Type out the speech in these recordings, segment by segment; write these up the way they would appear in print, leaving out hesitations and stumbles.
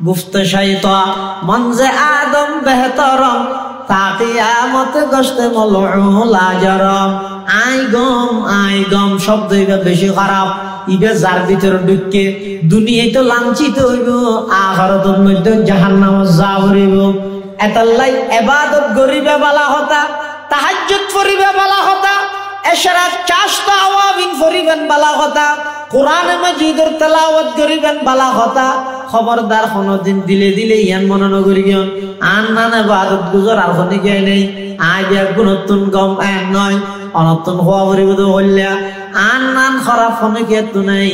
গুফত শাইতা মনজে আদম বেহতরম তাকিয়ামত গশতে মলউল আজরম। I গম শব্দ ইবে বেশি খারাপ, ইবে যার ভিতরে ঢুকে দুনিয়ায় তো লাঞ্ছিত হইব, আখিরাতের মধ্যে জাহান্নামে যাবরিব। এতাল্লাই ইবাদত করিবে বালা হতা, তাহাজ্জুদ পড়িবে বালা হতা, এশরাত চাষতা আওয়াবিন পড়িবেন বালা হতা, কোরআন মাজিদের তেলাওয়াত করিবেন বালা হতা। খবরদার কোনদিন দিলে ইয়ান মনে নগরিয়ন আন নান ইবাদত গুজর আর কোন গিয়ে নেই। আজ এক নতুন গম এক নয় অনতুন হওয়া পরিবর্ত হইলা আন নান খারাপ ফোনে কেতু নাই,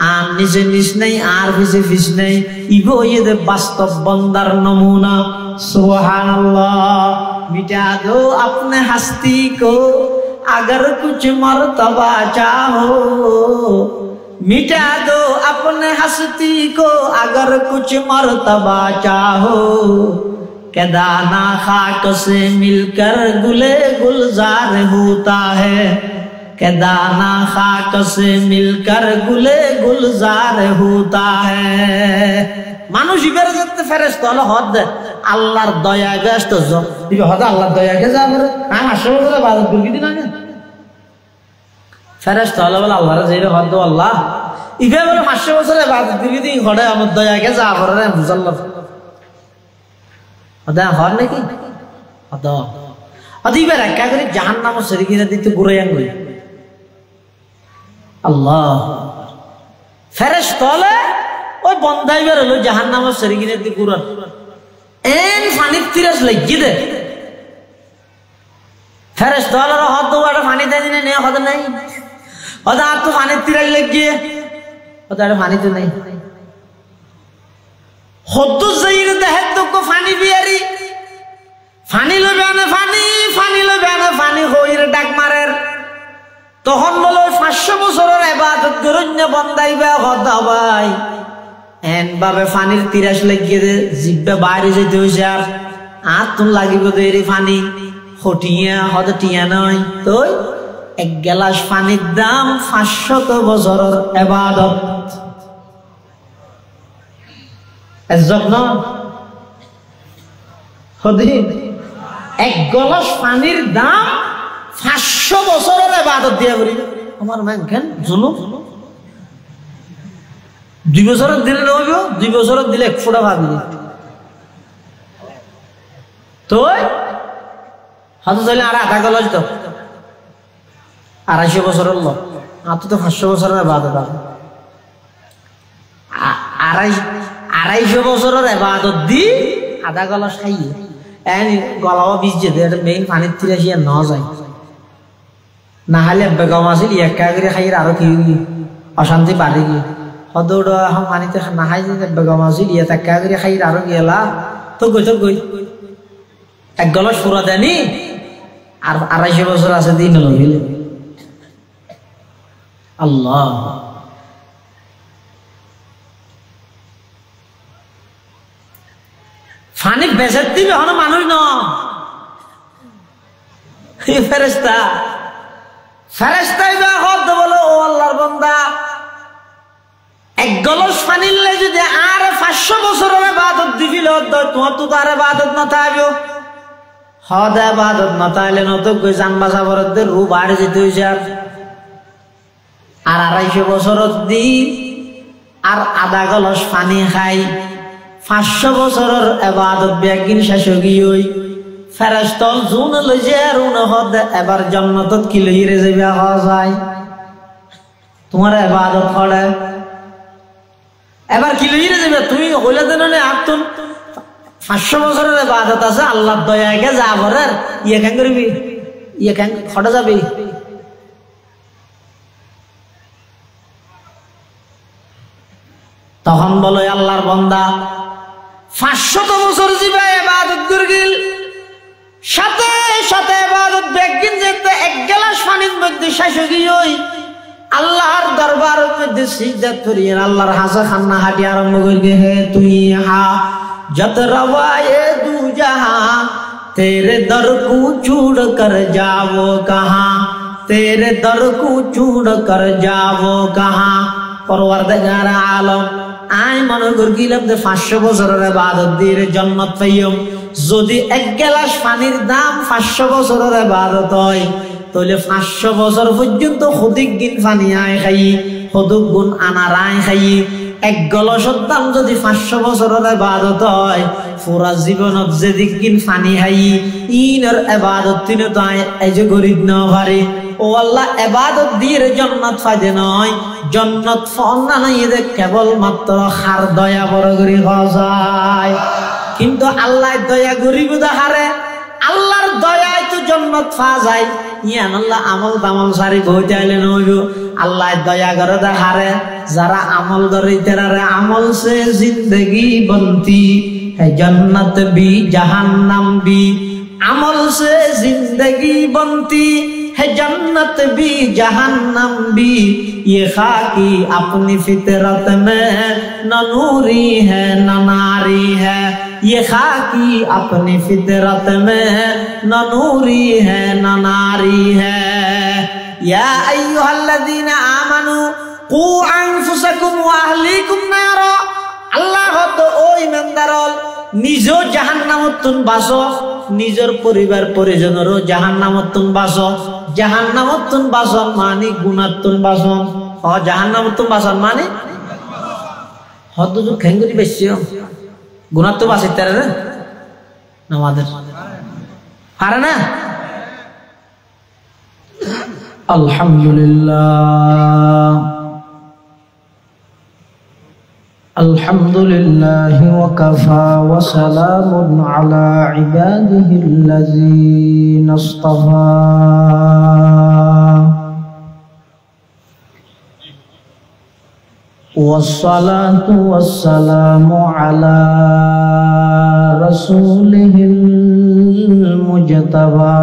আর নিচে নিচ নেই আর পিছে ফিস নেই। ইবো ইয়ে বাস্তব বন্দার নমুনা। সুবহানাল্লাহ। মিটা দো আপনে হস্তি কো अगर कुछ मर्तबा चाहो, मिटा दो अपने हस्ती को अगर कुछ मर्तबा चाहो। के दाना खाक से मिलकर गुले गुलजार होता है, के दाना खाक से मिलकर गुले गुलजार होता है। মানুষ ইবের যেতে ফেরেশতা হলো হদ আল্লাহর দয়া গেস্ত ইবে হদ আল্লাহর দয়া গে যাবে আমি আসলে ইবাদত করি দিন আগে ফেরেশতা হলো বলে আল্লাহর যেরে হদ আল্লাহ ইবে বলে 500 বছর ইবাদত করি দিন হদে আমার দয়া গে যাবে রে মুসাল্লাহ হদা হর নাকি হদ ইবে রাখা করে জাহান্নাম শরীরে দিতে গুরায়ান গই আল্লাহ ফেরেশতা হলো ওই বন্ধাইবার হলো জাহান্নামের শরীরে দি কুরআন এন পানির তিরাস লাগি দে ফেরেশতা হলো হদ ওটা পানি দেয় দিনে নে হদ নাই হদ আর তো পানির তিরাস লাগি হদ আর পানি তো নাই হদ যাইরে দেহে তো কো পানি বিয়ারি পানি লবে না পানি লবে না পানি হইরে ডাক মারের তখন বলো 500 বছরের ইবাদত করন্য বন্দাইবা হদ ভাই এন ভাবে পানির তিরাস লাগিয়ে দে জিব্বা বাইরে যেতে হইছে আর তুন লাগিব দেরি পানি হটিয়া হদ টিয়া নয় তো এক গ্লাস পানির দাম 500 বছরের ইবাদত এজব না হদি এক গ্লাস পানির দাম 500 বছরের ইবাদত দিয়া করি আমার মান কেন জুলুম 2 বছরের দিলে নইব 2 বছরের দিলে 1 ফোঁটা ভাবি তো হাত চলে আর আধা গলাজ তো 250 বছরের লোক আর তো 500 বছরের ইবাদত 250 বছরের ইবাদত দি আধা গলাজ খাইয়ে এন গলাও বীজ যেতে এটা মেইন পানির তিরাসি আর না যায় না হলে বেগম আসিল একা করে খাইয়ে আরো কি অশান্তি বাড়ে গিয়ে হদৌড় এখন পানিতে নাহাই যে বেগম আসিল ইয়ে একা করে খাইয়ে আরো গেলা তো গই 1 গলাস পুরা দেনি আর 250 বছর আছে দিন লইলে আল্লাহ পানি বেচে দিবে হন মানুষ ন ফেরেশতা ফেরেশতাই বা হদ বলো ও আল্লাহর বান্দা 1 গলাস পানি লে যদি আর 500 বছরের ইবাদত দিবিল তোমার তো তার ইবাদত না থাকবে হদ ইবাদত না তাইলে নত কই জান বাসা বরদের রূপ বাড়ে যেতে হইছে আর 250 বছর দি আর আধা গলাস পানি খাই 500 বছরের ইবাদত বেগিন শেষ হই ফেরেশতা জুন লইছে আর উনা হদ এবার জান্নাতত কি লইরে যাবে হওয়া যায় তোমার ইবাদত করে এবার কি লইরে যাবে তুমি হইলা দেন না আতুন 500 বছরের ইবাদত আছে আল্লাহর দয়া কে যাবরে ইয়ে কেন করবি ইয়ে কেন খড়া যাবে তখন বলে আল্লাহর বান্দা 500 বছর জিবা ইবাদত করগিল সাথে সাথে ইবাদত বেগিন যেতে 1 গ্লাস পানির মধ্যে শেষ হই আল্লাহর দরবারের মধ্যে সিজদা করিয়ে আল্লাহর হাসা খান্না হাঁটি আরম্ভ করবে হে তুই হা जत रवाए दू जहां तेरे दर को छोड़ कर जाओ कहां तेरे दर को छोड़ कर जाओ कहां परवरदिगार आलम আই মনে করছিলাম যে 500 বছরের ইবাদত দিয়ে জান্নাত পাইম। যদি এক গ্লাস পানির দাম 500 বছরের ইবাদত হয়, তাহলে 500 বছর পর্যন্ত খুদিক দিন পানি আয় খাই, খুদুক গুণ আনার আয় খাই। এক গলসের দাম যদি 500 বছরের ইবাদত হয়, পুরা জীবনত যেদিক দিন পানি খাই ইনের ইবাদত তিনে তো এই যে গরিব না পারে। ও আল্লাহ, ইবাদত দিয়ে জান্নাত পাইতে নয়, জান্নাত পাওয়া নাই যে কেবল মাত্র হার দয়া বড় করে যায়। কিন্তু আল্লাহ দয়া গরিব দেখারে, আল্লাহর দয়ায় তো জান্নাত পাওয়া যায়। ইয়ান আল্লাহ আমল তামল সারি বইতে আইলে নইব, আল্লাহ দয়া করে দেখারে। যারা আমল করে তেরারে আমল সে জিন্দগি বনতি है जन्नत भी जहन्नम भी, अमल से जिंदगी बनती है जन्नत भी जहन्नम भी। ये खाकी अपनी फितरत में न नूरी है न नारी है, ये खाकी अपनी फितरत में न नूरी है न नारी है। या अय्युहल्लज़ीना आमनू कू अनफुसकुम व अहलीकुम नारा। আল্লাহ তো ওই ইমানদারল নিজেও জাহান্নামতুন বাসো, নিজের পরিবার পরিজনেরও জাহান্নামতুন বাসো। জাহান্নামতুন বাসন মানে গুণাতুন বাসন। জাহান্নামতুন বাসন মানে হদ তো খেঙ্গুরি বেশি গুণাত তো বাসে তারা না আমাদের পারে না। আলহামদুলিল্লাহ الحمد لله وكفى وسلام على عباده الذين اصطفى والصلاة والسلام على رسوله المجتبى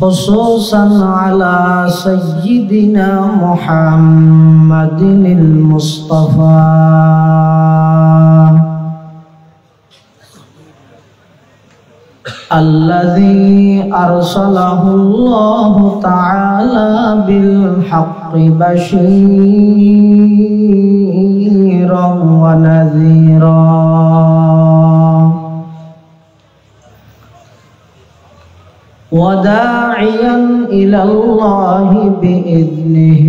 خصوصا على سيدنا محمد المصطفى الذي أرسله الله تعالى بالحق بشيرا ونذيرا وداعيا إلى الله بإذنه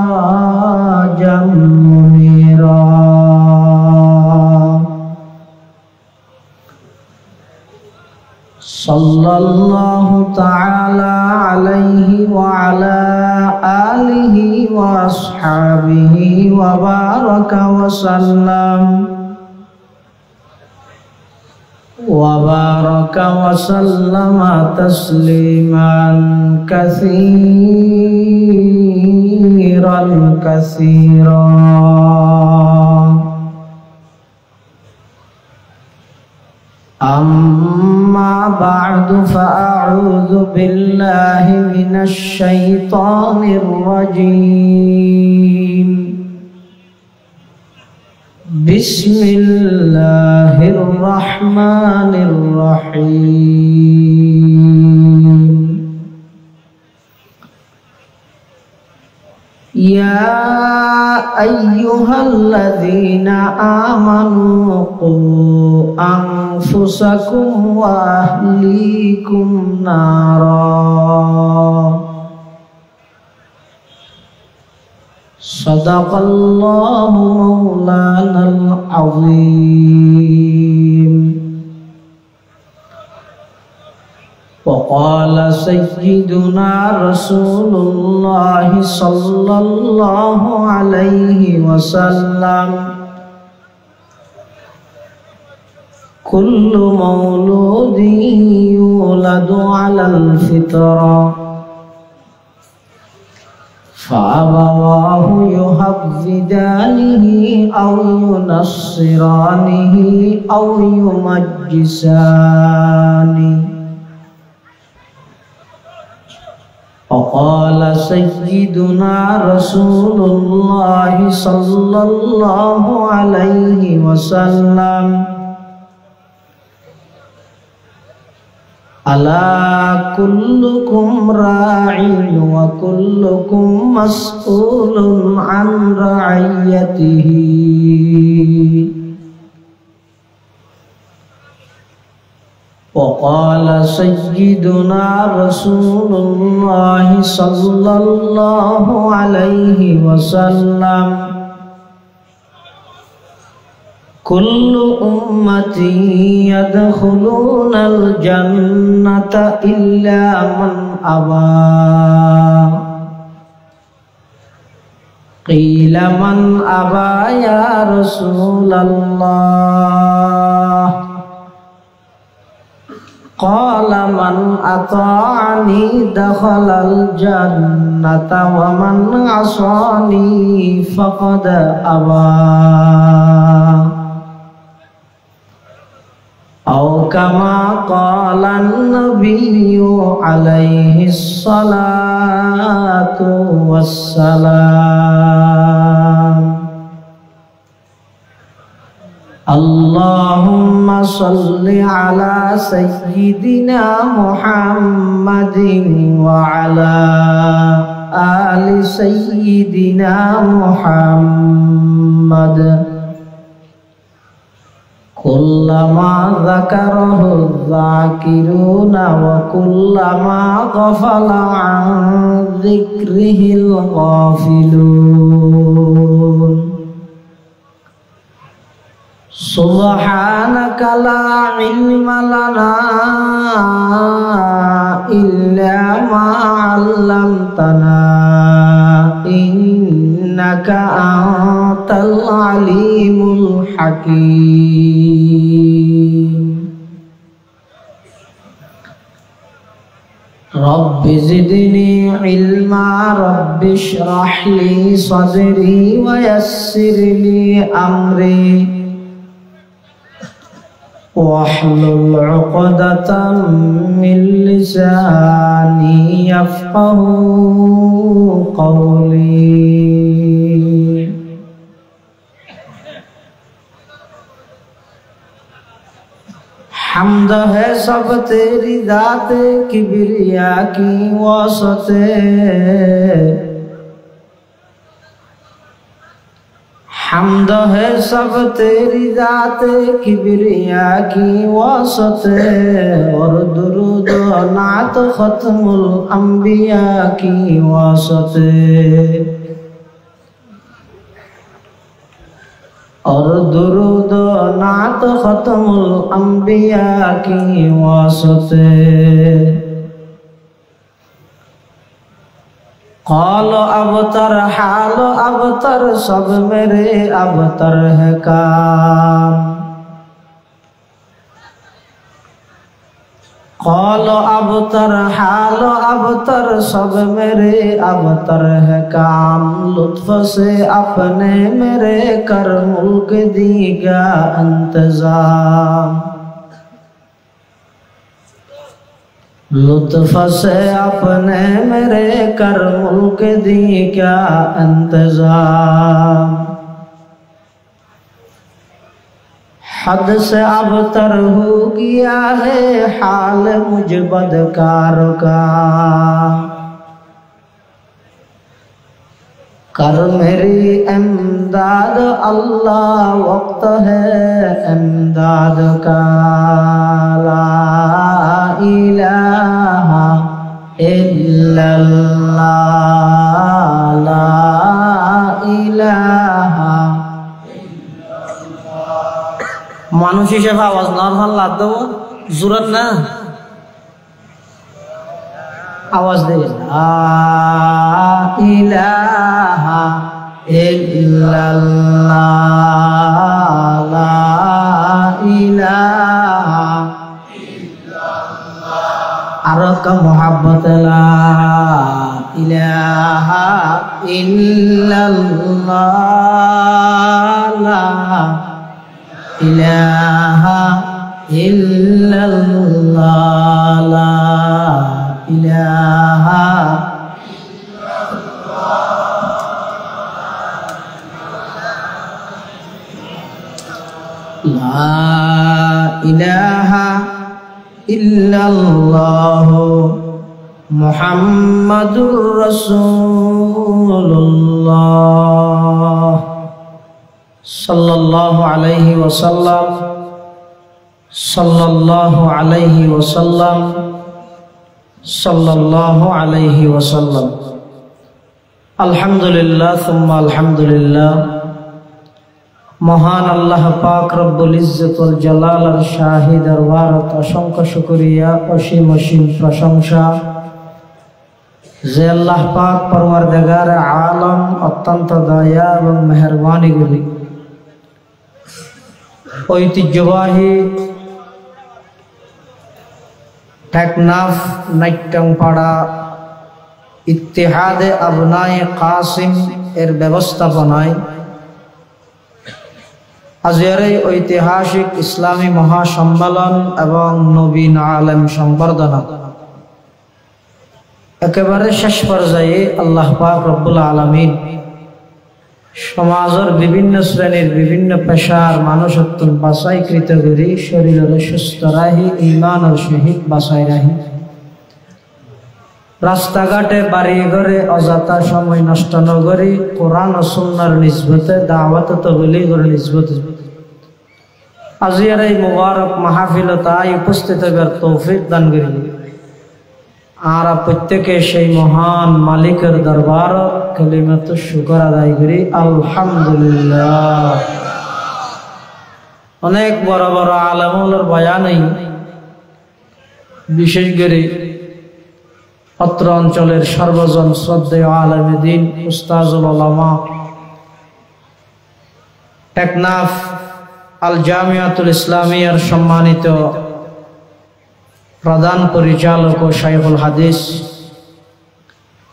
وسراجا منيرا صلى الله تعالى عليه وعلى آله وأصحابه وبارك وسلم وبارك وسلم تسليما كثيرا كثيرا. أما بعد فأعوذ بالله من الشيطان الرجيم. بسم الله الرحمن الرحيم. يا أيها الذين آمنوا قوا أنفسكم وأهليكم نارا. صدق الله مولانا العظيم. وقال سيدنا رسول الله صلى الله عليه وسلم كل مولود يولد على الفطرة فأبواه يهودانه أو ينصرانه أو يمجسانه. وقال سيدنا رسول الله صلى الله عليه وسلم ألا كلكم راع وكلكم مسؤول عن رعيته وقال سيدنا رسول الله صلى الله عليه وسلم كل أمتي يدخلون الجنة إلا من أبى قيل من أبى يا رسول الله قال من أطاعني دخل الجنة ومن عصاني فقد أبى أو كما قال النبي عليه الصلاة والسلام اللهم صل على سيدنا محمد وعلى آل سيدنا محمد كلما ذكره الذاكرون وكلما غفل عن ذكره الغافلون سبحانك لا علم لنا إلا ما علمتنا إنك أنت العليم الحكيم رب زدني علما رب اشرح لي صدري ويسر لي أمري واحلل عقدة من لساني يفقه قولي حمد ہے سب تیری ذات کبریا کی واسطے حمد ہے سب تیری ذات کبریا کی واسطے اور درود و نعت ختم الانبیاء کی واسطے اور درود و نعت ختم الانبیاء کی واسطے قال ابتر حال ابتر سب میرے ابتر ہے کام قال ابتر حال ابتر سب میرے ابتر ہے کام لطف سے اپنے میرے کر ملک دیگا انتظام لطف سے اپنے میرے کر ملک دی کیا انتظام حد سے ابتر ہو گیا ہے حال مجھ بدکار کا کر میری امداد اللہ وقت ہے امداد کا لا الہ الا اللہ لا الہ মানুষ হিসেবে আওয়াজ নরমাল লাগ দেবো জোরান না আওয়াজ দেবে লা ইলাহা ইল্লাল্লাহ লা ইলাহা ইল্লাল্লাহ আর কা মোহাব্বত লা ইলাহা ইল্লাল্লাহ লা ইলাহা ইল্লাল্লাহ লা ইলাহা লা ইলাহা ইল্লাল্লাহু মুহাম্মাদুর রাসূলুল্লাহ সাল্লাল্লাহু আলাইহি ওয়াসাল্লাম সাল্লাল্লাহু আলাইহি ওয়াসাল্লাম সাল্লাল্লাহু আলাইহি ওয়াসাল্লাম। আলহামদুলিল্লাহ সুম্মা আলহামদুলিল্লাহ। মহান আল্লাহ পাক রব্বুল ইজ্জত ওয়াল জালালের শাহী দরবারত অসংখ্য শুকরিয়া, অসীম অসীম প্রশংসা যে আল্লাহ পাক পরওয়ারদিগার আলম অত্যন্ত দয়া এবং মেহেরবানিগুলি ঐতিহ্যবাহী টেকনাফ নাট্যংপাড়া ইত্তেহাদে আবনায়ে কাসিম এর ব্যবস্থাপনায় আজকের এই ঐতিহাসিক ইসলামী মহাসম্মেলন এবং নবীন আলেম সংবর্ধনা একেবারে শেষ পর্যায়ে আল্লাহ পাক রব্বুল আলামিন সমাজের বিভিন্ন শ্রেণীর বিভিন্ন পেশার মানুষত্ব বাছাইকৃত করি শরীরের সুস্থ রাহি ঈমানের সহিত বাছাই রাহি রাস্তাঘাটে বাড়ি ঘরে অযথা সময় নষ্ট ন করি কোরআন ও সুন্নাহর নিসবতে দাওয়াত ও তাবলীগের নিসবতে আজিয়ার এই মুবারক মাহফিলতায় উপস্থিত হবার তৌফিক দান করি। আর প্রত্যেকে সেই মহান মালিকের দরবার কালিমাত শুকর আদায় করি আলহামদুলিল্লাহ। অনেক বড় বড় আলেমুলের বয়ানেই বিশেষ করে অত্র অঞ্চলের সর্বজন শ্রদ্ধেয় আলেমে দ্বীন উস্তাজুল উলামা টেকনাফ আল জামিয়াতুল ইসলামিয়ার সম্মানিত প্রধান পরিচালক ও শাইখুল হাদিস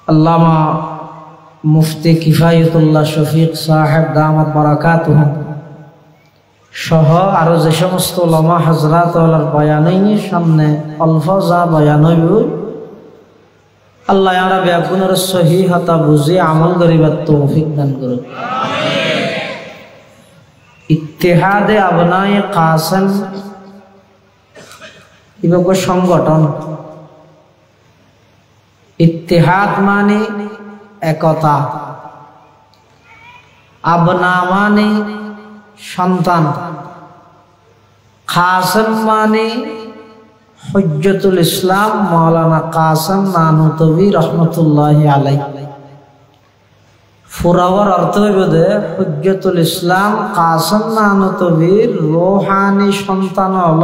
আল্লামা মুফতি কিফায়তুল্লাহ শফিক সাহেব দামাত বারাকাতুহু সহ আরো যে সমস্ত উলামা হযরত ওয়ালার বয়ানের সামনে অল্প যা বয়ান হইব আল্লাহ আমরা ব্যাকুনের সহিহতা বুঝে আমল করিবার তৌফিক দান করুন। ইত্তেহাদে আবনায়ে কাসিম ইবক সংগঠন। ইত্তেহাদ মানে একতা, আবনা মানে সন্তান, কাসিম মানে হুজ্জতুল ইসলাম মাওলানা কাসিম নানুতবী রহমতুল্লাহি আলাইহি। ফুরাওয়ার অর্থ হইব যে হুজ্জতুল ইসলাম কাসিম নানুতবীর রূহানি সন্তান হল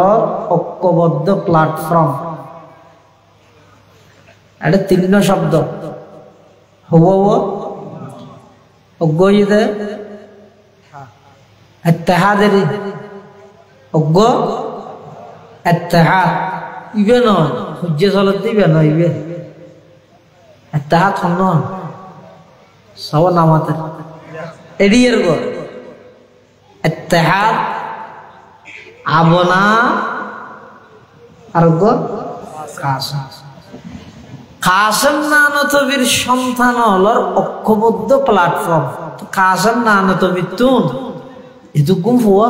ঐক্যবদ্ধ প্ল্যাটফর্ম। এটা তিন শব্দ অজ্ঞে ইত্তেহাদের অজ্ঞ ইত্তেহাদ ইবে নয় হুজ্জে চলত দিবে নয় ইবে ইত্তেহাদ খন্ন সব নামাতে এডিয়ের গো ইত্তেহাদ আবনা আর গো কাসিম। কাসিম নানুতবীর সন্তান হলো ঐক্যবদ্ধ প্ল্যাটফর্ম। কাসিম নানুতবী তুন এটু গুম ফুয়া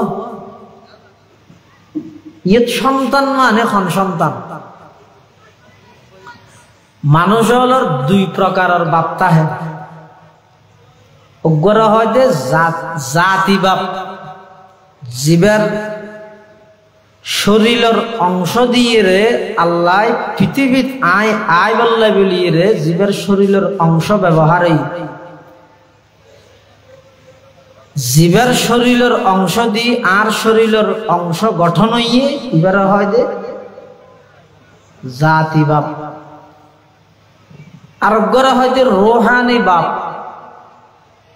ইয়ে সন্তান মানে খন সন্তান। মানুষ হল দুই প্রকারের বাপ তাহে। অজ্ঞরা হয় যে জাতি বাপ, জীবের শরীরের অংশ দিয়ে রে আল্লাহ পৃথিবীত আয় আয় বল্লা বলিয়ে রে জীবের শরীরের অংশ ব্যবহারই জীবের শরীরের অংশ দিয়ে আর শরীরের অংশ গঠন হইয়ে এবার হয় যে জাতি বাপ। আর অজ্ঞরা হয় যে রোহানি বাপ।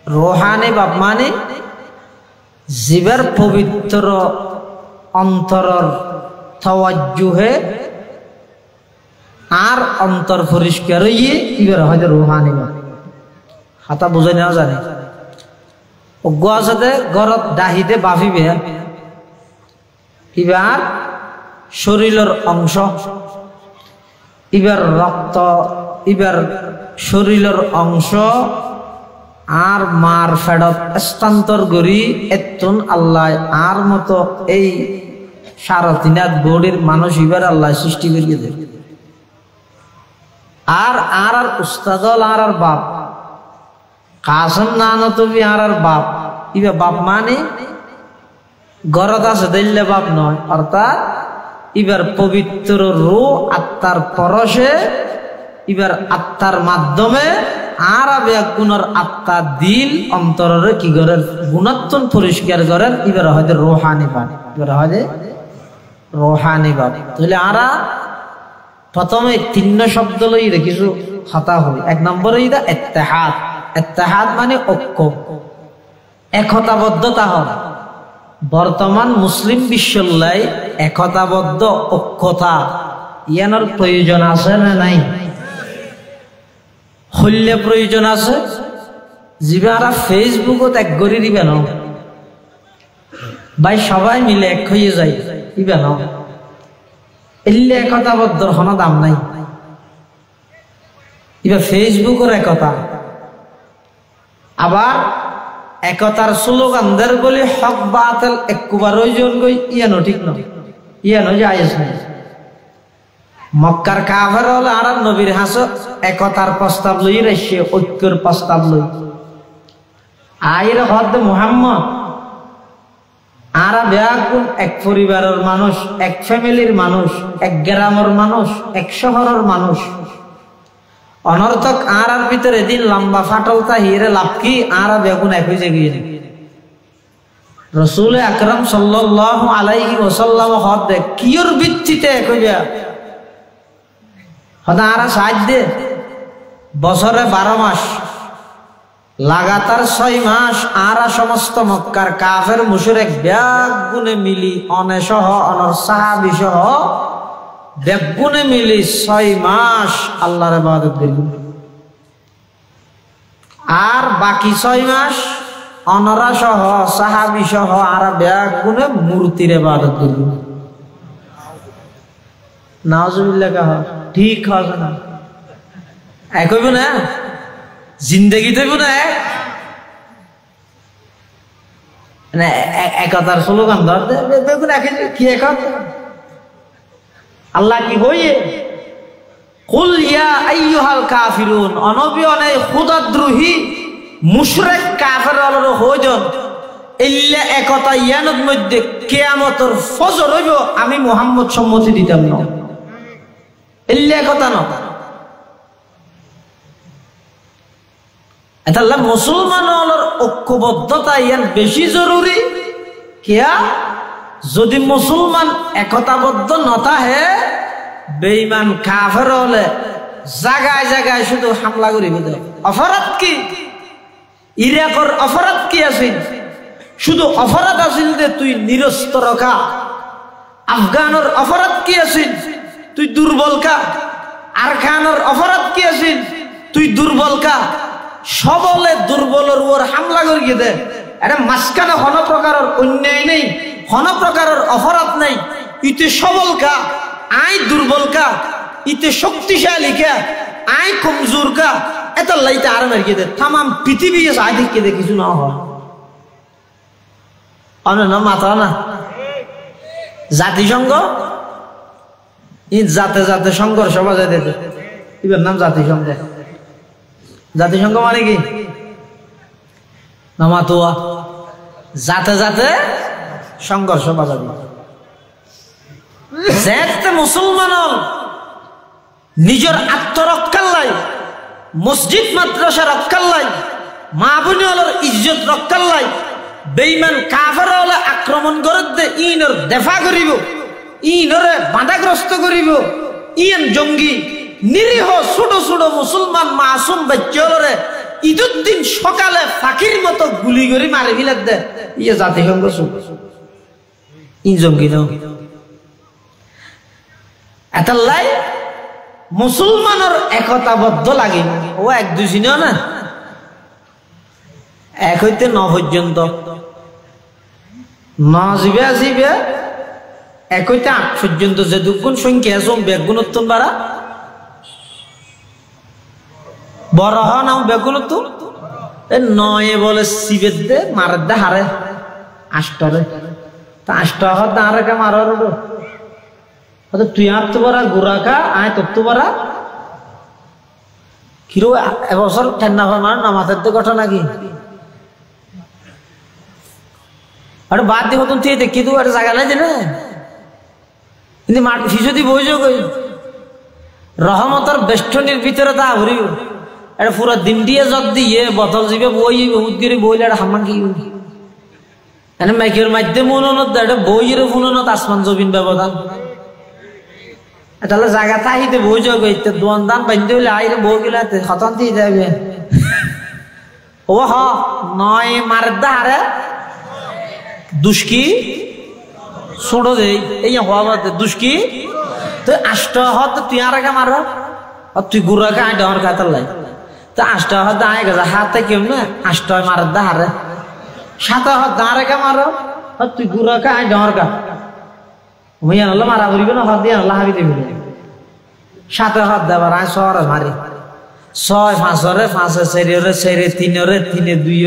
রোহানি বাপ মানে জীবের পবিত্র অন্তরের তাওয়াজ্জুহে আর অন্তর পরিষ্কার হইয়ে এবার হয় যে রোহানি বাপ। হাতা বুঝে নেওয়া জানে অজ্ঞ আছে ঘরত ডাহিতে বাফিবে এবার শরীরের অংশ এবার রক্ত এবার শরীরের অংশ আর মার ফেডত স্থানান্তর করি এতন আল্লাহ আর মতো এই 3.5 হাত বডির মানুষ এবার আল্লাহ সৃষ্টি করিয়ে দেয়। আর উস্তাদ আর বাপ কাসম নানতবি আর বাপ ইবা বাপ মানে গরদ আছে দিল্লে বাপ নয়, অর্থাৎ এবার পবিত্র রূহ আত্মার পরশে এবার আত্মার মাধ্যমে আর গুণের আত্মা দিল অন্তরের কি করেন গুণাত্মন পরিষ্কার করেন। এবার হয়তো রোহানি বাপ, এবার হয়তো রোহানি বাপ। তাহলে আরা প্রথমে 3 শব্দ লই কিছু হতা হয়। 1 নম্বরে ইদা ইত্তেহাদ। ইত্তেহাদ মানে ঐক্য, একতাবদ্ধতা হয়। বর্তমান মুসলিম বিশ্বলাই একতাবদ্ধ ঐক্যতা ইয়ানোর প্রয়োজন আছে না নাই? হইলে প্রয়োজন আছে। যারা ফেসবুকত এক গড়ি দিবে না ভাই, সবাই মিলে এক হয়ে যায় দিবে না, এলে একতাবদ্ধর কোনো দাম নাই। এবার ফেসবুকের একতা, আবার একতার স্লোগানদের বলে হক বাতিল একবার ওইজন গই ইয়ানো ঠিক না, ইয়ানো জায়েজ নাই। মক্কার কাফের হলে আর নবীর হাস একতার প্রস্তাব লই রাইছে, ঐক্যের প্রস্তাব লই আইর হদ মুহাম্মদ আর ব্যাকুল এক পরিবারের মানুষ, এক ফ্যামিলির মানুষ, এক গ্রামের মানুষ, এক শহরের মানুষ। অনর্থক আর ভিতরে দিন লম্বা ফাটলতা হিরে লাভ কি? আর বেগুন এক হয়ে গিয়ে রাসূল আকরাম সাল্লাল্লাহু আলাইহি ওয়াসাল্লাম হদ কিয়র ভিত্তিতে এক হইয়া হদা আর সাজ দে বছরে 12 মাস লাগাতার 6 মাস আর সমস্ত মক্কার কাফের মুশরিক ব্যাগুনে মিলি অনেসহ অনর সাহাবী সহ ব্যাগুনে মিলি 6 মাস আল্লাহর ইবাদত করিল। আর বাকি 6 মাস অনরা সহ সাহাবী সহ আর ব্যাগুনে মূর্তির ইবাদত করিল। নাউজুবিল্লাহ কাহ ঠিক হবে না, এক হইব না জিন্দেগি দেব না, একতার স্লোগান ধর দেখুন কি একতা। আল্লাহ কি হইয়ে কুল ইয়া আইয়ুহাল কাফিরুন, অনবী অনেক খুদাদ্রোহী মুশরিক কাফের হলো হইজন ইল্লা একতা ইয়ানত মধ্যে কিয়ামতের ফজর হইব আমি মুহাম্মদ সম্মতি দিতাম না, ইল্লা একতা না। এটা মুসলমানের ঐক্যবদ্ধতা ইয়ান বেশি জরুরি। কিয়া যদি মুসলমান একতাবদ্ধ নথাহে বেঈমান কাফের হলে জায়গায় জায়গায় শুধু হামলা করিবে। অপরাধ কি? ইরাকের অপরাধ কি আছিল? শুধু অপরাধ আছিল যে তুই নিরস্ত্র কা। আফগানের অপরাধ কি আছিল? তুই দুর্বল কা। আরকানের অপরাধ কি আছিল? তুই দুর্বল কা। সবলে দুর্বলের উপর হামলা করিয়ে দে। এটা মাঝখানে কোন প্রকারের অন্যায় নেই, কোন প্রকারের অপরাধ নেই। ইতে সবল কা, আই দুর্বল কা, ইতে শক্তিশালী কা, আই কমজোর কা। এত লাইতে আর মারিয়ে দে। তাম পৃথিবী আয় দেখে দে কিছু না হয় অন্য মাথা না। জাতিসংঘ জাতে জাতে সংঘর্ষ বাজায় দিতে, এবার নাম জাতিসংঘ। জাতিসংঘ মানে কি? নামাতুয়া জাতে জাতে সংঘর্ষ বাজাবে। যেতে মুসলমান নিজের আত্মরক্ষার লাই, মসজিদ মাদ্রাসা রক্ষার লাই, মা বোনি হল ইজ্জত রক্ষার লাই বেঈমান কাফের হলে আক্রমণ করে দে ইনর দেফা করিব, ইনরে বাধাগ্রস্ত করিব। ইন জঙ্গি নিরীহ ছোট ছোট মুসলমান মাসুম বাচ্চারে ঈদের দিন সকালে ফাঁকির মতো গুলি করে মারি ফেলে দে। ইয়ে জাতিসংঘ ই জঙ্গি ন এতাল্লাই মুসলমানের একতাবদ্ধ লাগে। ও এক দুই চিন না, এক হইতে 9 পর্যন্ত, 9 জিবে আসিবে এক হইতে 8 পর্যন্ত যে দুগুণ সংখ্যা আছে বেগুণত্ব বাড়া বড় হন বেগুণত্ব 9 বলে সিবের দে মারের দে হারে 8 রে তা 8 টাকা দাঁড়ে কে মারার তুই আর তো বড় গুড়াকা আয় তো বড় কিরো এবছর ঠান্ডা ফরমান নামাজের তো ঘটনা কি আরে বাদ দিব তুমি তুই দেখি তো আর জায়গা নাই যে না কিন্তু মাঠ শিশুদি বইছো কই রহমতের বেষ্টনীর ভিতরে তা ঘুরিব এটা পুরো দিন দিয়ে জগ দিয়ে বোতল জিবে বই উদ্গিরি বইলে এটা হামান কি এনে মাইকের মাধ্যমে মনোনত এটা বইয়ের মনোনত আসমান জমিন ব্যবধান তাহলে জায়গা তাহিতে বইছো কই দোয়ান দান বান্ধে হইলে আইরে বই গেলাতে খতম দিয়ে যাবে ও হ নয় মারের দাঁড়ে দুষ্কি ছোড়ো দেই এই হওয়া দুষ্কি তুই 8 টাকা তুই আর আগে মারো তুই গুড়াকে আয় ডর খাতার লাই তো 8 টাকা আয় গেছে হাতে কেউ না 8 টাকা মারার দা হারে 7 টাকা দাঁড়ে কে মারো তুই গুড়াকে আয় ডর খা ভাইয়া নাহলে মারা বলিবে না হাত দিয়ে আল্লাহ হাবি দেবে 7 টাকা দেবার আয় শহরে মারি 6 5 5 সেরে 3 3 2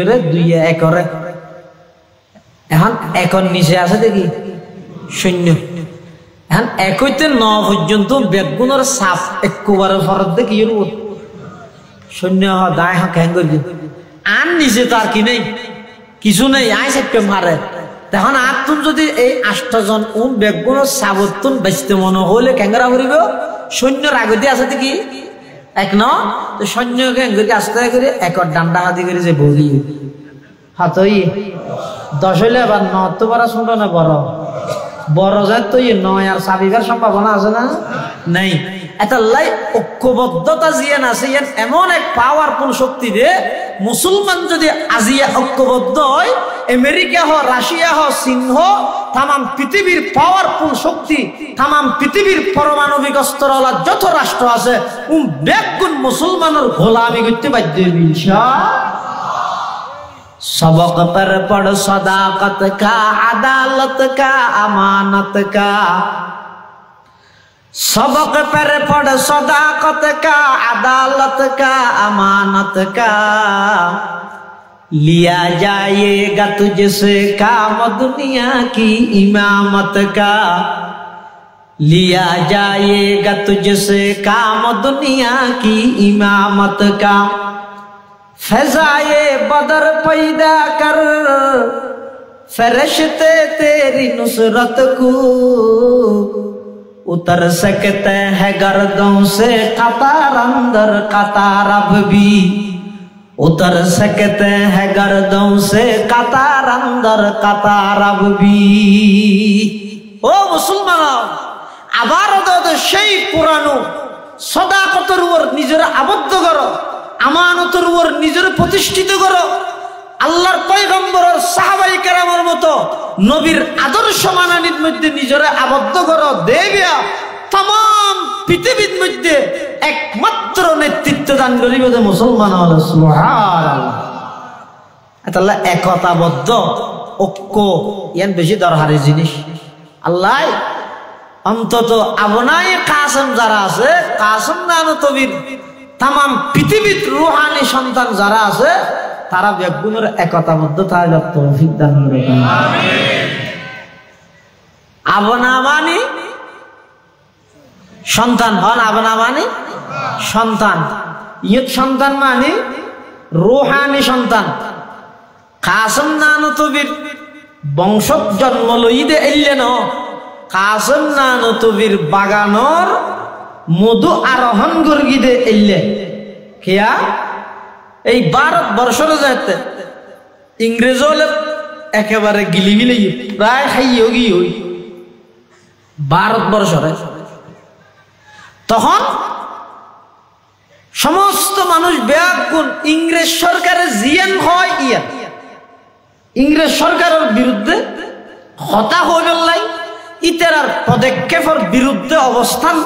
1 এখন এখন নিচে আছে দেখি শূন্য এখন 1 থেকে 9 পর্যন্ত বেগুনের সাপ একবারে ফরত দেখি শূন্য দায় হ্যাং করবি আর নিচে তো আর কি নেই কিছু নেই আয় সেপ্টে মারে তখন আর তুমি যদি এই 8 জন বেগুনের সাবতুন বেচতে মনে হলে ক্যাঙ্গরা করিব সৈন্যর আগতে আছে দেখি এক ন তো সৈন্যকে আস্তে করে একর ডান্ডা হাতি করে যে বলি হাতই 10 হইলে আবার 9 তো বড় শুনলো না বড় যায় তো 9 আর সাবিবার সম্ভাবনা আছে না নাই এটা লাই ঐক্যবদ্ধতা জিয়ান আছে এমন এক পাওয়ারফুল শক্তি রে মুসলমান যদি আজিয়া ঐক্যবদ্ধ হয় আমেরিকা হোক রাশিয়া হোক চীন হোক তাম পৃথিবীর পাওয়ারফুল শক্তি তাম পৃথিবীর পারমাণবিক অস্ত্রওয়ালা যত রাষ্ট্র আছে বেগুন মুসলমানের গোলামি করতে বাধ্য হইবে ইনশাআল্লাহ सबक पर पढ़ सदाकत का अदालत का अमानत का सबक पर पढ़ सदाकत का अदालत का अमानत का लिया जाएगा तुझसे काम दुनिया की इमामत का लिया जाएगा तुझसे काम दुनिया की इमामत का फैज़ाए बदर पैदा कर फरिश्ते तेरी नुसरत को उतर सकते हैं गर्दों से कतार अंदर कतार अब भी उतर सकते हैं गर्दों से कतार अंदर कतार अब भी ओ मुसलमान আবার সেই পুরানো সদাকতের উপর নিজের আবদ্ধ করো আমানতের উপর নিজের প্রতিষ্ঠিত করো আল্লাহর পয়গম্বরের সাহাবায়ে কেরামের মতো নবীর আদর্শ মানানির মধ্যে নিজের আবদ্ধ করো দেবিয়া तमाम পৃথিবীর মধ্যে একমাত্র নেতৃত্ব দান করিবে যে মুসলমান হলো সুবহানাল্লাহ আল্লাহ একতাবদ্ধ ঐক্য ইয়ান বেশি দরকারি জিনিস আল্লাহ অন্তত আবনায়ে কাসেম যারা আছে কাসেম নানতবীর तमाम পৃথিবীর রূহানি সন্তান যারা আছে তারা বেগুনের একতাবদ্ধ থাকার তৌফিক দান করুন আমিন আবনা মানে সন্তান হন আবনা মানে সন্তান ইয়ত সন্তান মানে রূহানি সন্তান কাসেম নানতবীর বংশ জন্ম লইতে এলেন কাসেম নানতবীর বাগানর মধু আরোহণ গর্গিদে এলে কিয়া এই ভারত বর্ষর যাতে ইংরেজ হলে একেবারে গিলিবিলি প্রায় খাইও গিয়ে ওই ভারতবর্ষরে তখন সমস্ত মানুষ ব্যাকুল ইংরেজ সরকারের জিয়ান হয় ইয়া ইংরেজ সরকারের বিরুদ্ধে হতা হইল লাই ইতার পদক্ষেপের বিরুদ্ধে অবস্থান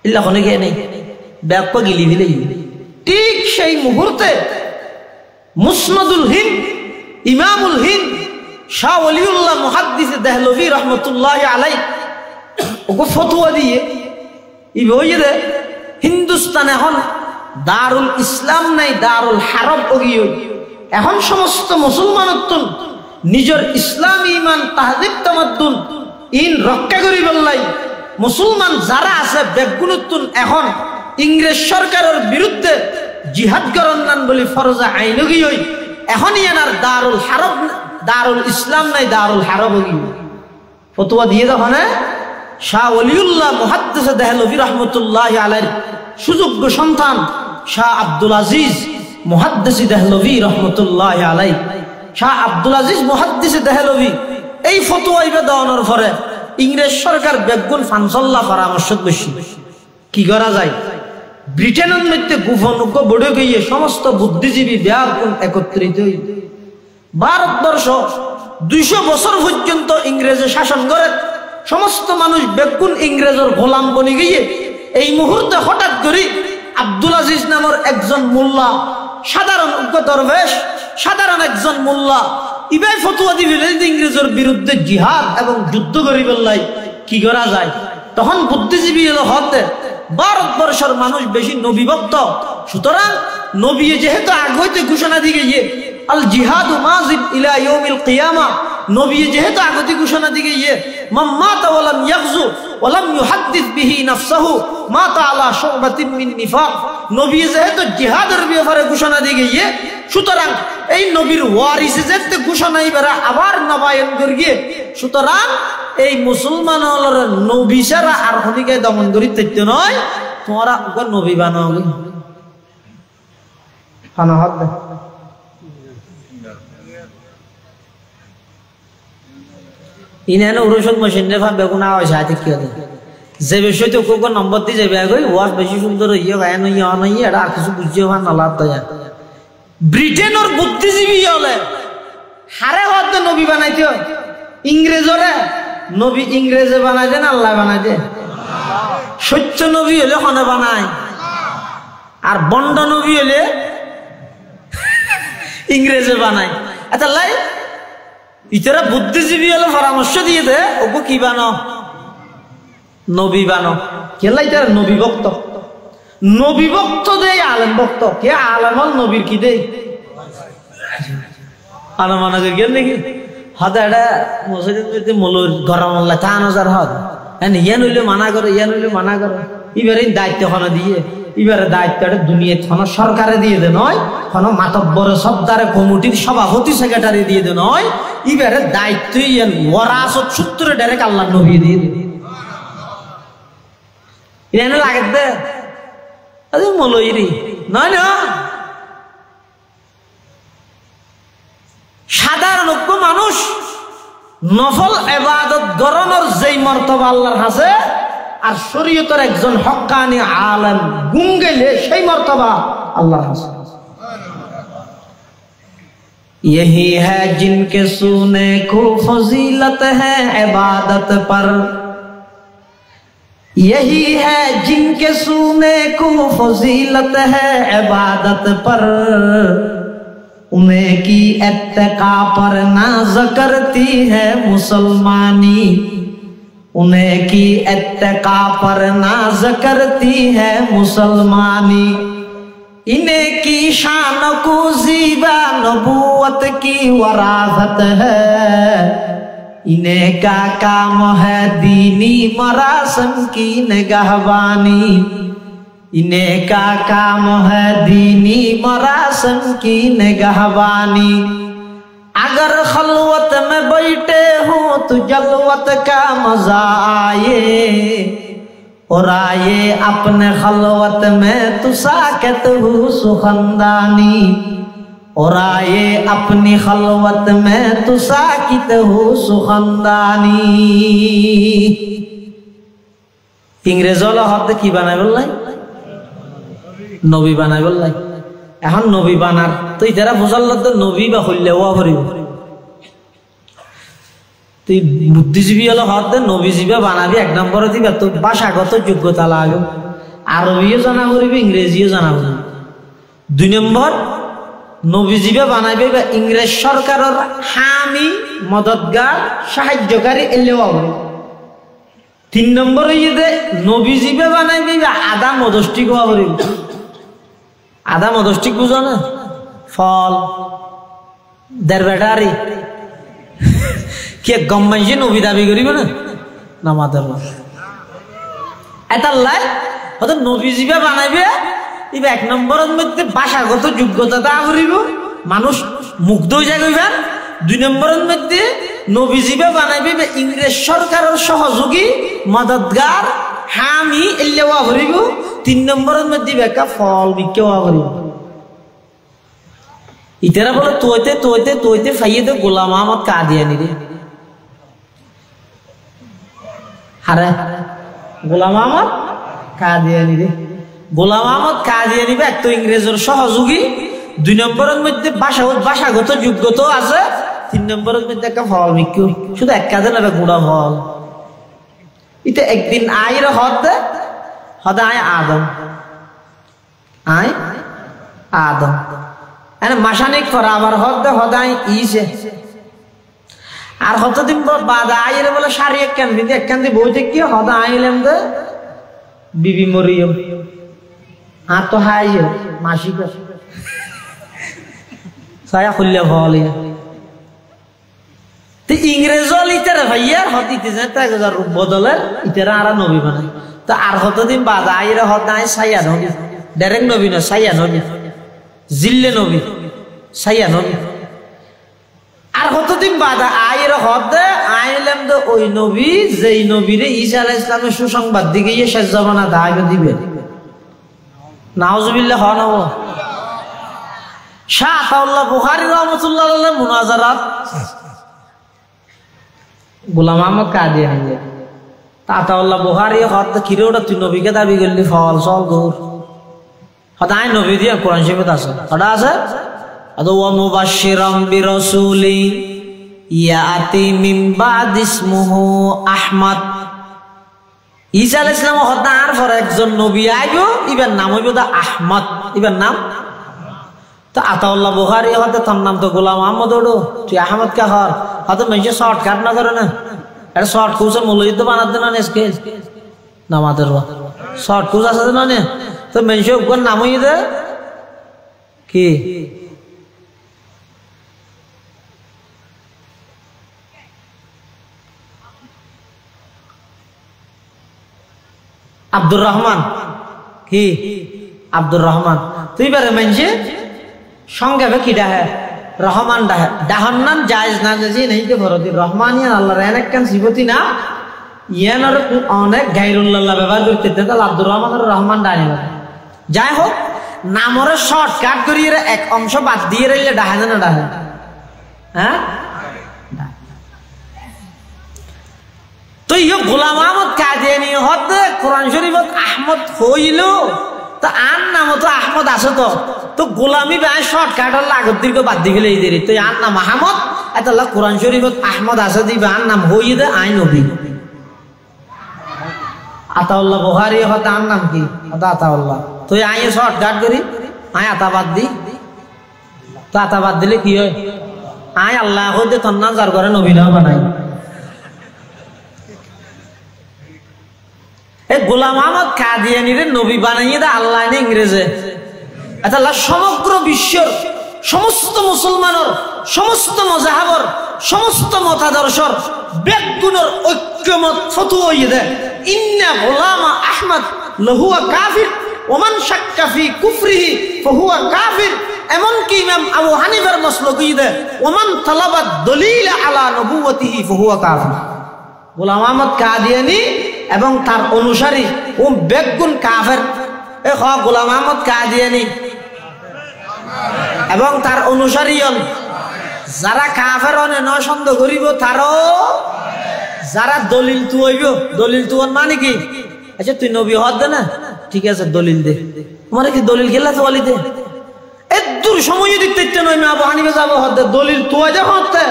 ইল্লা কোনে গিয়ে নেই ব্যাক গিলিবিলি ঠিক সেই মুহূর্তে মুসনাদুল হিন্দ ইমামুল হিন্দ শাহ ওলিউল্লাহ মুহাদ্দিস দেহলভী রহমতুল্লাহ আলাইহি ওকে ফতোয়া দিয়ে ইবইরে হিন্দুস্তান এখন দারুল ইসলাম নাই দারুল হারব ওগিও এখন সমস্ত মুসলমানত্ব নিজের ইসলামী ইমান তাহজিব তামাদ্দুন ইন রক্ষা করি বললাই মুসলমান যারা আছে বেগুনুত্তুন এখন ইংরেজ সরকারের বিরুদ্ধে জিহাদ করন্নান বলি ফরজা আইন গিয়ে এখনই এনার দারুল ইসলাম নাই দারুল হারব গিয়ে ফতোয়া দিয়ে দেখো না শাহ ওলিউল্লাহ মুহাদ্দিস দেহলভী রহমতুল্লাহ আলাইহির সুযোগ্য সন্তান শাহ আব্দুল আজিজ মুহাদ্দিস দেহলভী রহমতুল্লাহ আলাইহি শাহ আব্দুল আজিজ মুহাদ্দিস দেহলভী এই ফতোয়া ইবা দেওয়ানোর পরে ইংরেজ সরকার বেগুন ফানসল্লাহ পরামর্শ বেশি কি করা যায় ব্রিটেনের মধ্যে গোপনজ্ঞ বড়ে গিয়ে সমস্ত বুদ্ধিজীবী ব্যাকুল একত্রিত হই ভারতবর্ষ 200 বছর পর্যন্ত ইংরেজে শাসন করে সমস্ত মানুষ বেগুন ইংরেজের গোলাম বনে গিয়ে এই মুহূর্তে হঠাৎ করে আব্দুল আজিজ নামের একজন মোল্লা সাধারণ দরবেশ সাধারণ একজন মোল্লা ইবাই ফতোয়া দিবেন ইংরেজের বিরুদ্ধে জিহাদ এবং যুদ্ধ করিবার লাই কি করা যায় তখন বুদ্ধিজীবী হলো হতে ভারতবর্ষের মানুষ বেশি নবীভক্ত সুতরাং নবী যেহেতু আগতে ঘোষণা দিয়ে গিয়ে আল জিহাদু মাযিদ ইলা ইয়াউমিল কিয়ামা নবী যেহেতু আগতে ঘোষণা দিয়ে গিয়ে মান মাতা ওয়া লাম ইয়াগজু ওয়া লাম ইউহাদ্দিস বিহি নাফসাহু মাতা আলা শুবাতিন মিন নিফাক নবী যেহেতু জিহাদের ব্যাপারে ঘোষণা দিয়ে গিয়ে সুতরাং এই নবীর ওয়ারিসে যেতে ঘোষণা ইবারা আবার নবায়ন করিয়ে সুতরাং এই মুসলমানদের নবী ছাড়া আর হনিকে দমন করি তৈতে নয় তোমরা ওকে নবী বানাও হানাহাত দে ইনানে উরসক মেশিন রে ভাবে কোন আওয়াজ আছে কি হবে যে বিষয় তো কোন নম্বর দিয়ে যাবে আগে ওয়াজ বেশি সুন্দর হইয়া গায় নই অনই এটা কিছু বুঝিও না লাভ দয়া ব্রিটেনের বুদ্ধিজীবী হলে হারে হদ নবী বানাইতো ইংরেজরে নবী ইংরেজে বানাই দেন আল্লাহ বানাই দে সত্য নবী হলে হনে বানায় আর বন্ড নবী হলে ইংরেজে বানায় আচ্ছা লাই ইতারা বুদ্ধিজীবী হলে পরামর্শ দিয়ে দে ওকে কি বানো নবী বানো কেলা ইতারা নবী ভক্ত নবী ভক্ত দে আলেম ভক্ত কে আলেম নবীর কি দে আলমানা গেল নাকি হাতে এটা মসজিদে মলুর গরম আল্লাহ তা নজার হদ ইয়া নইলে মানা করে ইয়া নইলে মানা করে এবারে দায়িত্ব খানা দিয়ে এবারে দায়িত্বটা দুনিয়া খানা সরকারে দিয়ে দে নয় খানা মাতব্বর সর্দারে কমিটির সভাপতি সেক্রেটারি দিয়ে দে নয় এবারে দায়িত্ব ওরাসত সূত্রে ডাইরেক্ট আল্লাহ নবী দিয়ে দে এনে লাগে দে আরে মলইরি নয় না সাধারণ মানুষ নফল ইবাদত গরনের যেই মর্তবা আল্লাহর কাছে আর শরীয়তের একজন হক্কানি আলেম গুণ গেলে সেই মর্তবা আল্লাহর কাছে यही है जिनके सुने को फजीलत है इबादत पर यही है जिनके सुने को फजीलत है इबादत पर उन्हें की इत्तिका पर नाज करती है मुसलमानी उन्हें की इत्तिका पर नाज करती है मुसलमानी इन्हें की शान को ज़ीबा नबूवत की वरासत है इन्हें का काम है दीनी मरासम की निगहबानी इन्हें का काम है दीनी मरासम की निगहबानी अगर खलवत में बैठे हो तो जलवत का मजा आए और आए अपने खलवत में तो साकत हो सुखंदानी और आए अपनी खलवत में तो साकित हो सुखंदानी इंग्रेजोला हाथ की बनाए बोलाई নবী বানাই বললাই এখন নবী বানার তো ইতারা বুঝাল তো নবী বা হইলে ওয়া ভরিব তুই বুদ্ধিজীবী হলো হত নবীজীবী বানাবি এক নম্বরে দিবা তো ভাষাগত যোগ্যতা লাগে আরবিও জানা করিবি ইংরেজিও জানা করিবি দুই নম্বর নবীজীবী বানাইবে বা ইংরেজ সরকারের হামি মদতগার সাহায্যকারী এলেও তিন নম্বরে ইয়ে নবীজীবী বানাইবে আদা মদষ্টিক হওয়া করিবি আদা মদষ্টিক বুঝো না ফল দের ব্যাটারি কে গম্মাইছে নবী দাবি করিব না নামাদের এটা লাই হয়তো নবী জিবা বানাইবে এবার এক নম্বরের মধ্যে ভাষাগত যোগ্যতা তা করিব মানুষ মুগ্ধ হয়ে যায় কইবেন। দুই নম্বরের মধ্যে নবী জিবা বানাইবে ইংরেজ সরকারের সহযোগী মদতগার হামি এলেওয়া করিব। তিন নম্বরের মধ্যে বেকা ফল বিকেওয়া করিব। ইতারা বলে তোইতে তোইতে তোইতে ফাইয়ে দে গোলাম আহমদ কাদিয়ানি রে। হারে গোলাম আহমদ কাদিয়ানি রে। গোলাম আহমদ কাদিয়ানি এক তো ইংরেজের সহযোগী, দুই নম্বরের মধ্যে ভাষাগত যোগ্যতা আছে, তিন নম্বরের মধ্যে একটা ফল বিক্রি শুধু এক কাজে নেবে গুড়া ফল। এটা একদিন আইর হদ আয় আদম আয় আদম মাসানিক করা আবার হদাই ইসে আর হতদিন বাদ আইলে বলে শাড়ি একখান দিদি একখান দিয়ে বই থেকে হদা আইলাম দে বিবি মরিয়ম আর তো হাই মাসিক ছায়া খুললে ফল ইংরেজ ইতারা ভাইয়ার হত ইতে বদলে ইতারা আর নবী বানায়। তো আর হতদিন বাদ আইরে হদাই ছায়া নবী ডাইরেক্ট নবী না ছায়া নবী জিল্লে নবী সাইয়া নবী। আর কতদিন বাদা আয়ের হদে আইলাম তো ওই নবী যেই নবীরে ঈসা আলাইহিস সালামের সুসংবাদ দিকে শেষ জামানা দাইবে দিবে। নাউজুবিল্লাহ হন হবো। শাহ আতাউল্লাহ বুখারী রাহমাতুল্লাহ আলাইহি মুনাজারাত গোলাম আহমদ কাদিয়ানি আতাউল্লাহ বুখারী হদ কিরে ওটা তুই নবীকে দাবি করলি ফল সল গৌর হদাই নবী দিয়া কোরআন শরীফে আছে ওটা আছে। আদো ওয়া মুবাশশিরাম বিরাসূলি ইয়াতি মিন বাদ ইসমুহু আহমদ। ঈসা আলাইহিস সালাম হদার পর একজন নবী আইবো, ইবার নাম হইব দা আহমদ, ইবার নাম। তো আতাউল্লাহ বুখারী হতে তার নাম তো গোলাম আহমদ ওডো তুই আহমদ কা হর হয়তো মেশে শর্টকাট না করে না এটা শর্ট কোর্সে মৌলুদ বানাতে না আজকে নামাজের শর্ট কোর্স আছে না নে তো মেশে উপর নাম হই দে কি আব্দুর রহমান কি আব্দুর রহমান তুই বারে মেনছে সংক্ষেপে কি ডাহে রহমান ডাহে ডাহর নাম জায়েজ না যে নেই কে ভরতি রহমান ইয়ান আল্লাহর এক কান সিবতি না ইয়ান আর অনেক গায়রুল্লাহ ব্যবহার করতে তাহলে আব্দুর রহমানের রহমান ডাহে যাই হোক নামরে শর্টকাট করিয়ে এক অংশ বাদ দিয়ে রইলে ডাহে না ডাহে হ্যাঁ। তো ইয়ে গোলাম আহমদ কাদিয়ানি হতে কোরআন শরীফত আহমদ হইল তো আর নাম তো আহমদ আছে তো তো গোলামি ভাই শর্টকাট লাগত দীর্ঘ বাদ দিয়ে গেলে এই দেরি তো আর নাম আহমদ এত কোরআন শরীফত আহমদ আছে দিবা আর নাম হই দে আই নবী। আতাউল্লাহ বুখারী হতে আর নাম কি আতাউল্লাহ তো আই শর্টকাট করি আই আতা বাদ দি তো আতা বাদ দিলে কি হয় আই আল্লাহ হতে তোর নাম যার করে নবী না বানাই। গোলাম আহমদ কাদিয়ানিরে নবী বানাইয়ে দে আল্লাহ নে ইংরেজে আল্লাহ সমগ্র বিশ্বের সমস্ত মুসলমানের সমস্ত মজাহাবর সমস্ত মতাদর্শর বেগুনের ঐক্যমত ফতোয়া হইয়ে দে ইন্না গোলাম আহমদ লাহুয়া কাফির ওমান শাক্কা ফি কুফরিহি ফাহুয়া কাফির। এমনকি ইমাম আবু হানিফার মাসলাক হইয়ে দে ওমান তালাবা দলিল আলা নবুওয়াতিহি ফাহুয়া কাফির। গোলাম আহমদ কাদিয়ানি এবং তার অনুসারী ও বেগুন কাফের। এ খ গোলাম আহমদ কাদিয়ানি এবং তার অনুসারী যারা কাফের অনে নয় সন্দেহ করিব তারও যারা দলিল তু হইব দলিল তু মানে কি আচ্ছা তুই নবী হদ দে না ঠিক আছে দলিল দে তোমার কি দলিল গেলা তো বলি দে এদুর সময় দেখতে নয় আবু হানিফা যাব হদ দলিল তু যা হতে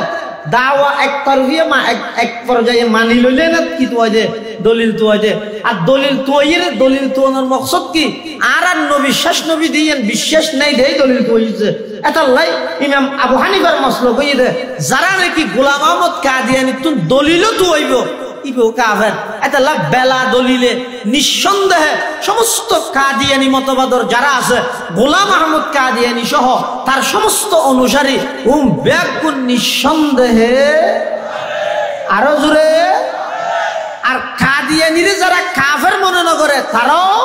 দাওয়া এক তরফিয়ে এক পর্যায়ে মানি লইলে না কি তো আছে দলিল তো আছে আর দলিল তো এর দলিল তো ওনার মকসদ কি আর নবী শেষ নবী দিয়েন বিশ্বাস নাই দেই দলিল তো হইছে এটা লাই ইমাম আবু হানিফার মাসলাক হই দে যারা নাকি গোলাম আহমদ কাদিয়ানি তুই দলিলও তো হইব ইবো কাফের এটা লা বেলা দলিলে নিঃসন্দেহে সমস্ত কাদিয়ানি মতবাদর যারা আছে গোলাম আহমদ কাদিয়ানি সহ তার সমস্ত অনুসারী বেগুন নিঃসন্দেহে আরো জোরে। আর কাদিয়ানিরে যারা কাফের মনে না করে তারাও,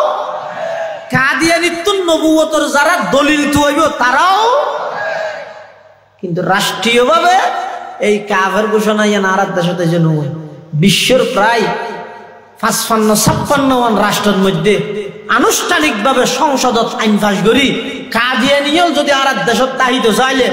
কাদিয়ানিত্ব নবুয়তর যারা দলিল হইব তারাও। কিন্তু রাষ্ট্রীয়ভাবে এই কাফের ঘোষণা ইয়ান আর দেশতে যেন বিশ্বের প্রায় 55-56 রাষ্ট্রের মধ্যে আনুষ্ঠানিকভাবে সংসদত আইন পাস করি কাদিয়ানিও যদি আর দেশত তাহিতে চাইলে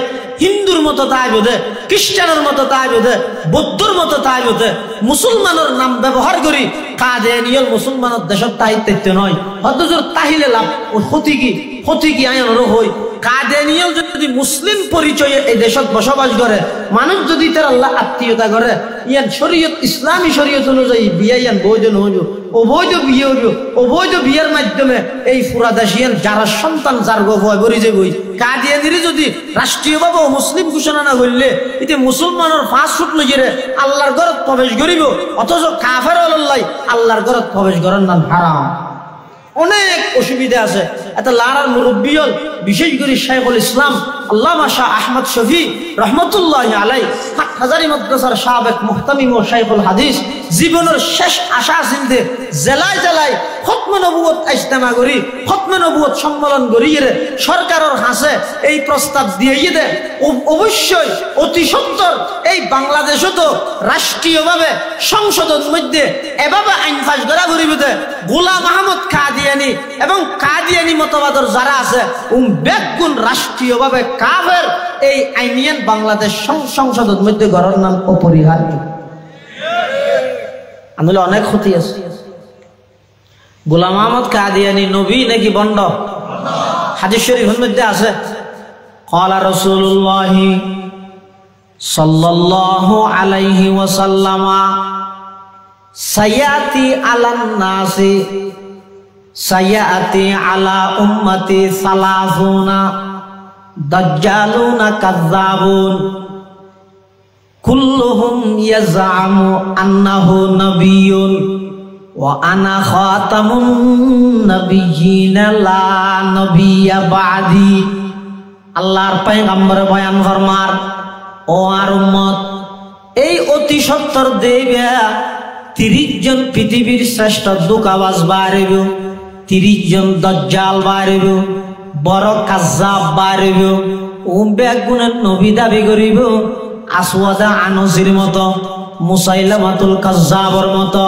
হিন্দুর মতো তাই বোধে, খ্রিস্টানের মতো তাই বোধে, বৌদ্ধর মতো তাই বোধে, মুসলমানের নাম ব্যবহার করি কাদিয়ানিও মুসলমানের দেশত তাহিত্য নয়। অথচ তাহিলে লাভ ও ক্ষতি কি আইনরও হই। কাদিয়ানিও যদি মুসলিম পরিচয়ে এই দেশত বসবাস করে, মানুষ যদি তার আল্লাহ আত্মীয়তা করে, ইয়ান শরীয়ত ইসলামী শরীয়ত অনুযায়ী বিয়ে ইয়ান বৈধ নহইব, অবৈধ বিয়ে হইব। অবৈধ বিয়ের মাধ্যমে এই ফুরাদাসিয়ান যারা সন্তান যার গয় বরি যে বই কাদিয়ানিরে যদি রাষ্ট্রীয়ভাবে মুসলিম ঘোষণা না করলে এতে মুসলমানের 5 ফুট লইরে আল্লাহর ঘরত প্রবেশ করিব। অথচ কাফের আল্লাহ আল্লাহর ঘরত প্রবেশ করার নাম হারাম। অনেক অসুবিধা আছে। এত লারার মুরব্বী হল বিশেষ করে শাইখুল ইসলাম আল্লামা শাহ আহমদ শফি রহমতুল্লাহ আলাই হাটহাজারী মাদ্রাসার সাবেক মুহতামিম ও শাইখুল হাদিস জীবনের শেষ আশা চিনতে জেলায় জেলায় খতমে নবুয়ত ইজতেমা করি, খতমে নবুয়ত সম্মেলন করিয়ে সরকারের হাসে এই প্রস্তাব দিয়ে দে অবশ্যই অতি সত্তর এই বাংলাদেশও তো রাষ্ট্রীয়ভাবে সংসদের মধ্যে এভাবে আইন পাস করা করিবে গোলাম আহমদ কাদিয়ানি এবং কাদিয়ানি মতবাদের যারা আছে বেগুন রাষ্ট্রীয়ভাবে কাফের এই আইনিয়ান বাংলাদেশ সংসদের মধ্যে গড়ার নাম অপরিহার্য। আনলে অনেক ক্ষতি আছে। গোলাম আহমদ কাদিয়ানি নবী নাকি বন্ড? হাদিস শরীফের মধ্যে আছে ক্বালা রাসূলুল্লাহ সাল্লাল্লাহু আলাইহি ওয়াসাল্লাম সায়াতি আলান নাসি সায়াতি আলা উম্মতি সালাসুনা দাজ্জালুনা কাযযাবুন কুল্লুহুম ইয়াজআমু আন্নাহু নাবিয়্যুন ওয়া আনা খাতামুন নাবিয়্যিনা লা নাবিয়্যা বাদি। আল্লাহর পয়গম্বর বয়ান ফরমার, ও আর উম্মত, এই অতি সত্তর দেবে 30 জন পৃথিবীর শ্রেষ্ঠ দুকাবাজ বাড়িব, 30 জন দাজ্জাল বাড়িব, বড় কাজ্জাব বাড়িব। বেগুনের নবী দাবি করিব, আসওয়াদা আনসির মতো, মুসাইলামাতুল কাজ্জাবর মতো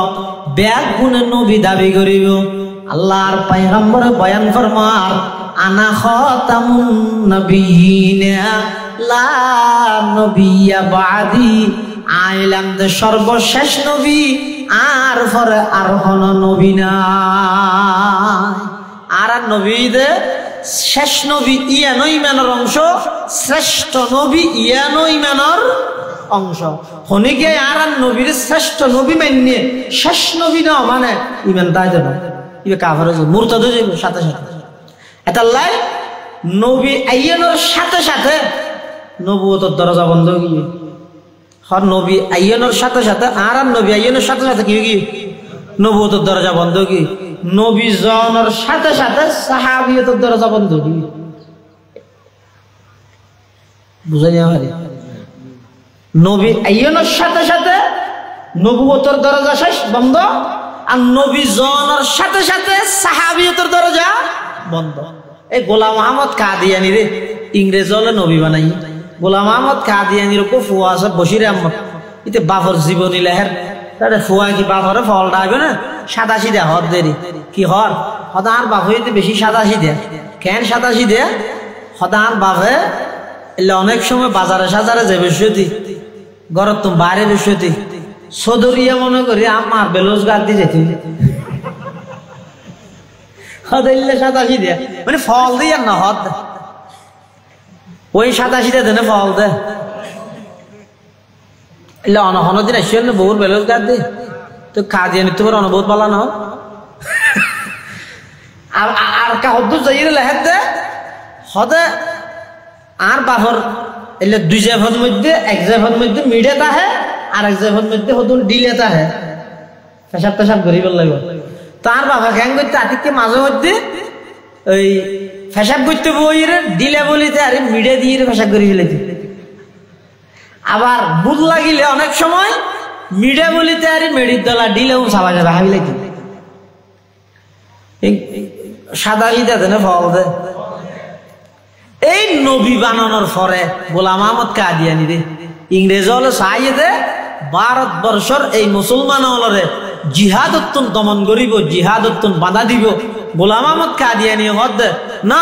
বেগুনের নবী দাবি করিব। আল্লাহর পয়গম্বর বয়ান ফরমার, আনা খাতামুন নবিয়্যিনা লা নবিয়্যা বাদি। আইলাম দে সর্বশেষ নবী, আর পরে আর কোন নবী নাই। আর নবীদে শেষ নবী ইয়ানো ইমানের অংশ, শ্রেষ্ঠ নবী ইয়ানো ইমানের অংশ। হনিকে আর নবীর শ্রেষ্ঠ নবী মান্য শেষ নবী না মানে ইমান তাই দেব ইবে কাফের মুরতাদ হয়ে যাবে সাথে সাথে। এটা লাই নবী আইয়ানোর সাথে সাথে নবুয়তের দরজা বন্ধ হয়ে গিয়ে, হর নবী আইয়ানোর সাথে সাথে আর নবী আইয়ানোর সাথে সাথে কি গিয়ে নবুয়তের দরজা বন্ধ গিয়ে, নবী জনের সাথে সাথে সাহাবিয়তের দরজা বন্ধ গিয়ে। বুঝাই আমার নবী আইয়ানোর সাথে সাথে নবুয়তের দরজা শেষ বন্ধ, আর নবী জনের সাথে সাথে সাহাবিয়তের দরজা বন্ধ। এই গোলাম আহমদ কাদিয়ানি রে ইংরেজ হলে নবী বানাই। গোলাম আহমদ কাদিয়ানির ফুয়া আছে বসির আহমদ, ইতে বাফর জীবনী লেহের তাহলে ফুয়া কি বাফরে ফলটা আসবে না সাদা সিধা হর দেরি কি হর হদার বাফে বেশি সাদা সিধে কেন সাদা সিধে হদার বাফে এলে অনেক সময় বাজারে সাজারে যে বেশি ঘর তো বাইরে বেশি সদরিয়া মনে করি আমার বেরোজগার দিয়ে যেতে হদাইলে সাদা সিধে মানে ফল দিয়ে না হদ ওই সাদা সিধে দেনে ফল দে এলে অনদিন আসছেন বহুর বেরোজগার দি তো কাজে নিতে পারে অনুবোধ বলা না আর কাহদ যাইরে লেহের দে হদে আর বাহর এলে 2 জায়গার মধ্যে 1 জায়গার মধ্যে মিডে তাহে আর 1 জায়গার মধ্যে হদুন ডিলে তাহে পেশাব পেশাব করিব লাগবে। তার বাবা গ্যাং করতে আতিকে মাঝে মধ্যে ওই পেশাব করতে বইরে ডিলে বলিতে আরে মিডে দিয়ে পেশাব করি ফেলেছে। আবার বুধ লাগিলে অনেক সময় মিডে বলিতে আর মেডির দলা দিলেও সাবা যাবে হাবিলে কি সাদা লিদা দেন ফল দে এই নবী বানানোর পরে গোলাম আহমদ কাদিয়ানি রে ইংরেজ হলে চাইয়ে দে ভারতবর্ষর এই মুসলমান হলরে জিহাদ উত্তন দমন করিব জিহাদ উত্তন বাধা দিব গোলাম আহমদ কাদিয়ানি হদ না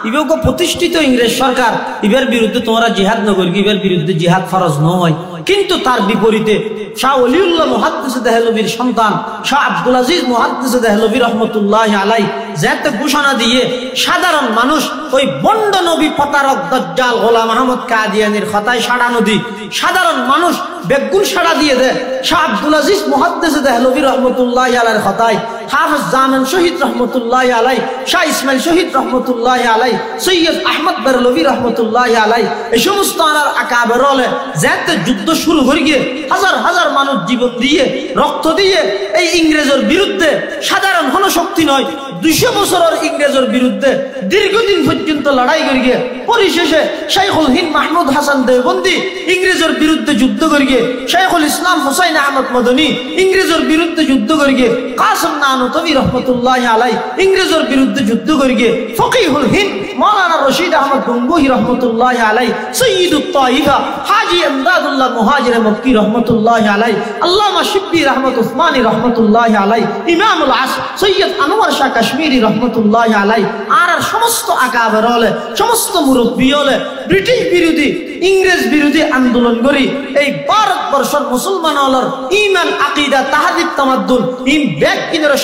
ইবকে প্রতিষ্ঠিত ইংরেজ সরকার ইবের বিরুদ্ধে তোমরা জিহাদ নগর ইবের বিরুদ্ধে জিহাদ ফরজ নয় কিন্তু তার বিপরীতে শাহ ওলিউল্লাহ মুহাদ্দিস দেহলভির সন্তান শাহ আব্দুল আজিজ মুহাদ্দিস দেহলভি রহমতুল্লাহ আলাই যাতে ঘোষণা দিয়ে সাধারণ মানুষ ওই বন্ড নবী প্রতারক দাজ্জাল গোলাম আহমদ কাদিয়ানির কথায় সাড়া নদী সাধারণ মানুষ বেগুন সাড়া দিয়ে দেয় শাহ আব্দুল আজিজ মুহাদ্দিস দেহলভি রহমতুল্লাহ আলাইর কথায় হাফেজ জামান শহীদ রহমতুল্লাহ আলাই শাহ ইসমাইল শহীদ রহমতুল্লাহ আলাই সৈয়দ আহমদ বেরলভি রহমতুল্লাহ আলাই এই সমস্ত আনার আকাবের হলে যাতে যুদ্ধ শুরু হয়ে গিয়ে হাজার হাজার মানুষ জীবন দিয়ে রক্ত দিয়ে এই ইংরেজের বিরুদ্ধে সাধারণ গণশক্তি নয় 200 বছরের ইংরেজের বিরুদ্ধে দীর্ঘদিন পর্যন্ত লড়াই করে গিয়ে পরিশেষে শাইখুল হিন্দ মাহমুদ হাসান দেওবন্দি ইংরেজের বিরুদ্ধে যুদ্ধ করে গিয়ে শাইখুল ইসলাম হুসাইন আহমদ মদনী ইংরেজের বিরুদ্ধে যুদ্ধ করে গিয়ে কাসিম নানুতবি রহমতুল্লাহ আলাই ইংরেজের বিরুদ্ধে যুদ্ধ করে গিয়ে ফকিহুল হিন্দ মাওলানা রশিদ আহমদ গঙ্গোহী রহমতুল্লাহ আলাই সৈয়দুত তাইফা হাজী ইমদাদুল্লাহ মুহাজির মক্কি রহমতুল্লাহ আলাই আল্লামা শিবলি আহমদ উসমানী রহমতুল্লাহ আলাই ইমামুল আসর সৈয়দ আনোয়ার শাহ কাশ্মীরি রহমতুল্লাহ আলাই আর সমস্ত আকাবের হলে সমস্ত মুরব্বী হলে ব্রিটিশ বিরোধী ইংরেজ বিরোধী আন্দোলন করি এই ভারতবর্ষের মুসলমান হলর ইমান আকিদা তাহাদিদ তামাদ্দুন ইম ব্যাগ কিনারে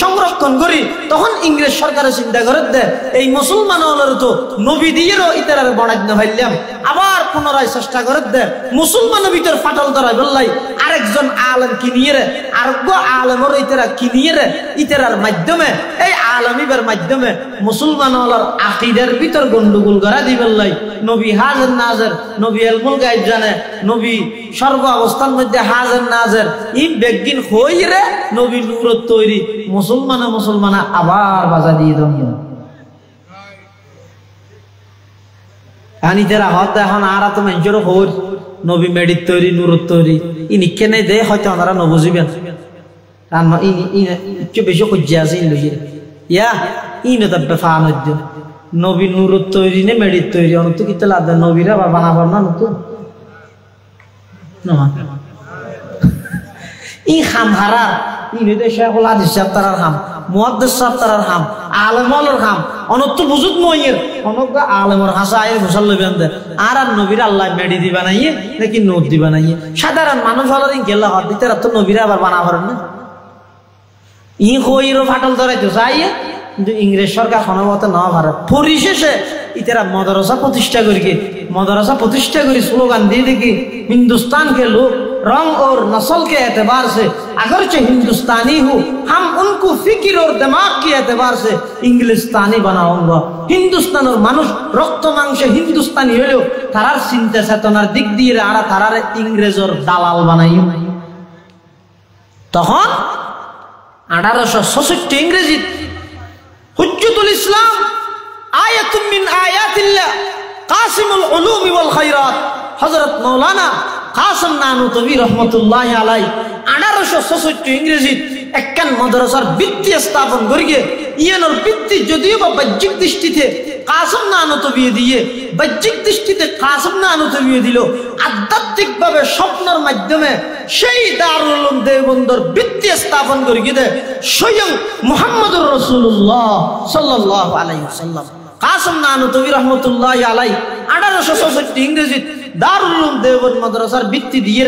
সংরক্ষণ করি তখন ইংরেজ সরকারে চিন্তা করে দে এই মুসলমান হলর তো নবী দিয়েরও ইতারারে বড়াই না ভাইলাম আবার পুনরায় চেষ্টা করে দে মুসলমানের ভিতর ফাটল ধরাই বললাই আরেকজন আলেম কিনিয়ে রে আরেক আলেমর ইতারা কিনিয়ে রে ইতারার মাধ্যমে এই আলমিবের মাধ্যমে মুসলমান হলর আকিদার ভিতর গন্ডগোল করা দিবেলাই নবী হাজের নাজের নবী এলমুল গাইব জানে নবী সর্ব অবস্থার মধ্যে হাজের নাজের ই বেগিন হই রে নবী নূরত তৈরি মুসলমানা আবার বাজা দিয়ে দম আনি তেরা হত এখন আর তো মেঞ্জর হই নবী মেডিত তৈরি নূরত তৈরি ইনি কেনে দে হয়তো ওনারা নবুঝিবেন কারণ ইনি বেশি খুঁজে আছে ইয়া ইনে তবে ফানজ্য নবী নূরত তৈরি নে মেডিত তৈরি অনত কিতে লাদ নবীরা বা বানাবার না নতুন ই খাম হারা ইনে দে শেখুল হাদিস সাহেব তারার খাম মুহাদ্দিস সাহেব তারার খাম আলেমর খাম অনত বুজুত মইয়ের অনক আলেমর হাসা আয় মুসাল্লিবেন দে আর নবীর আল্লাহ মেডি দিবা নাইয়ে নাকি নূর দিবা নাইয়ে সাধারণ মানুষ হলার গেলা হত দিতে তো নবীরা আবার বানাবার না ই কইরো ফাটল ধরাইতো চাইয়ে কিন্তু ইংরেজ সরকার ক্ষমতা না পারে পরিশেষে ইতারা মাদ্রাসা প্রতিষ্ঠা করি স্লোগান দিয়ে দেখি हिंदुस्तान के लोग रंग और नस्ल के एतबार से अगरचे हिंदुस्तानी हूँ हम उनको फिक्र और दिमाग के एतबार से इंग्लिस्तानी बनाऊंगा हिंदुस्तान और मानुष रक्त मांस हिंदुस्तानी हलो तारार चिंता चेतनार दिक दिए आरा तारारे इंग्रेज और दालाल बनाई तখন 1866 इंग्रेजी हुज्जतुल इस्लाम आयतुम मिन आयातिल्लाह कासिमुल उलूम वल खैरात हजरत मौलाना कासिम नानुतवी रहमतुल्लाह अलैहि 1866 इंग्रेजी একখান মাদ্রাসার ভিত্তি স্থাপন করিয়ে ইয়ানোর ভিত্তি যদিও বা বাহ্যিক দৃষ্টিতে কাসিম নানুতবি দিয়ে বাহ্যিক দৃষ্টিতে কাসিম নানুতবি দিল আধ্যাত্মিকভাবে স্বপ্নের মাধ্যমে সেই দারুল উলুম দেওবন্দর ভিত্তি স্থাপন করিয়ে দেয় স্বয়ং মুহাম্মদুর রাসূলুল্লাহ সাল্লাল্লাহু আলাইহি ওয়াসাল্লাম কাসিম নানুতবি रहमतुल्लाह আলাইহি 1866 इंग्रेजी दारुल उलूम देवबंद मदरसार भित्ति दिए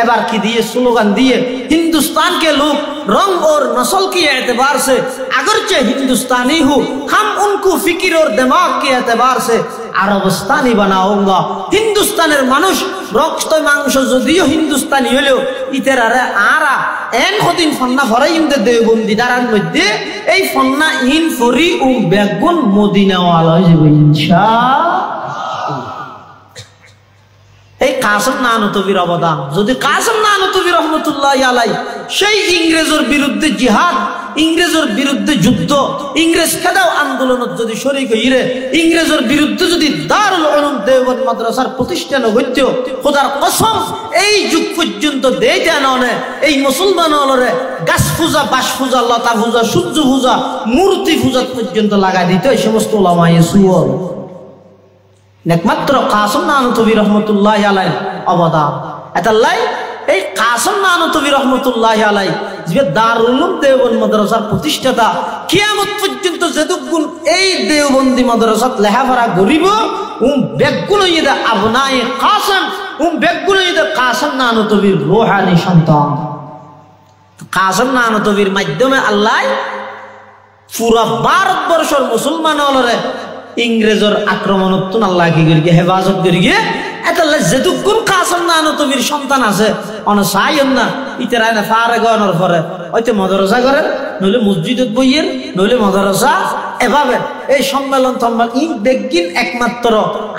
एबार की दिए स्लोगान दिए हिंदुस्तान के लोग रंग और नस्ल के एतबार से अगरचे हिंदुस्तानी हूँ हम उनको फिक्र और दिमाग के एतबार से अरबस्तानी बनाऊंगा हिंदुस्तानेर मानुष रक्त मांस जदिও हिंदुस्तानी হলেও ইতেরারে আরা এন কদিন ফন্না ভরাই ইমদে দেওবন্দি দারার মধ্যে এই ফন্না ইন ফরি ও বেগুন মদিনা ওয়ালা হইবে ইনশাআল্লাহ এই কাসেম নানতবীর অবদান। যদি কাসেম নানতবী রহমতুল্লাহি আলাইহি সেই ইংরেজের বিরুদ্ধে জিহাদ, ইংরেজের বিরুদ্ধে যুদ্ধ, ইংরেজ খেদাও আন্দোলনত যদি শরীক হইরে ইংরেজের বিরুদ্ধে যদি দারুল উলুম দেওবন্দ মাদ্রাসার প্রতিষ্ঠান হইত, খোদার কসম এই যুগ পর্যন্ত দেইতে ননে এই মুসলমান হলরে গাছ পূজা, বাস পূজা, লতা পূজা, সূর্য পূজা, মূর্তি পূজা পর্যন্ত লাগাই দিত এই সমস্ত উলামায়ে সুয়র। একমাত্র কাসেম নানতবী রহমতুল্লাহি আলাইহি অবদান। এতাল্লাই এই কাসেম নানতবী রহমতুল্লাহি আলাইহি যে দারুল উলুম দেওবন্দ মাদ্রাসার প্রতিষ্ঠাতা, কিয়ামত পর্যন্ত যতগুণ এই দেওবন্দি মাদ্রাসাত লেখাপড়া করিব বেগুন ইদা আবনায়ে কাসেম, বেগুন ইদা কাসেম নানতবীর রূহানি সন্তান। কাসেম নানতবীর মাধ্যমে আল্লাহ পুরা ভারতবর্ষের মুসলমান হলরে ইংরেজের আক্রমণত্ব আল্লাহ কি করি হেফাজত করি গিয়ে এতাল্লা যেটুকুন কাসেম নানতবীর সন্তান আছে অনসাইন না ইতারাই না ফারে গণর পরে হয়তো মাদ্রাসা করেন, নইলে মসজিদত বইয়ের, নইলে মাদ্রাসা এভাবে এই সম্মেলন দেখবেন একমাত্র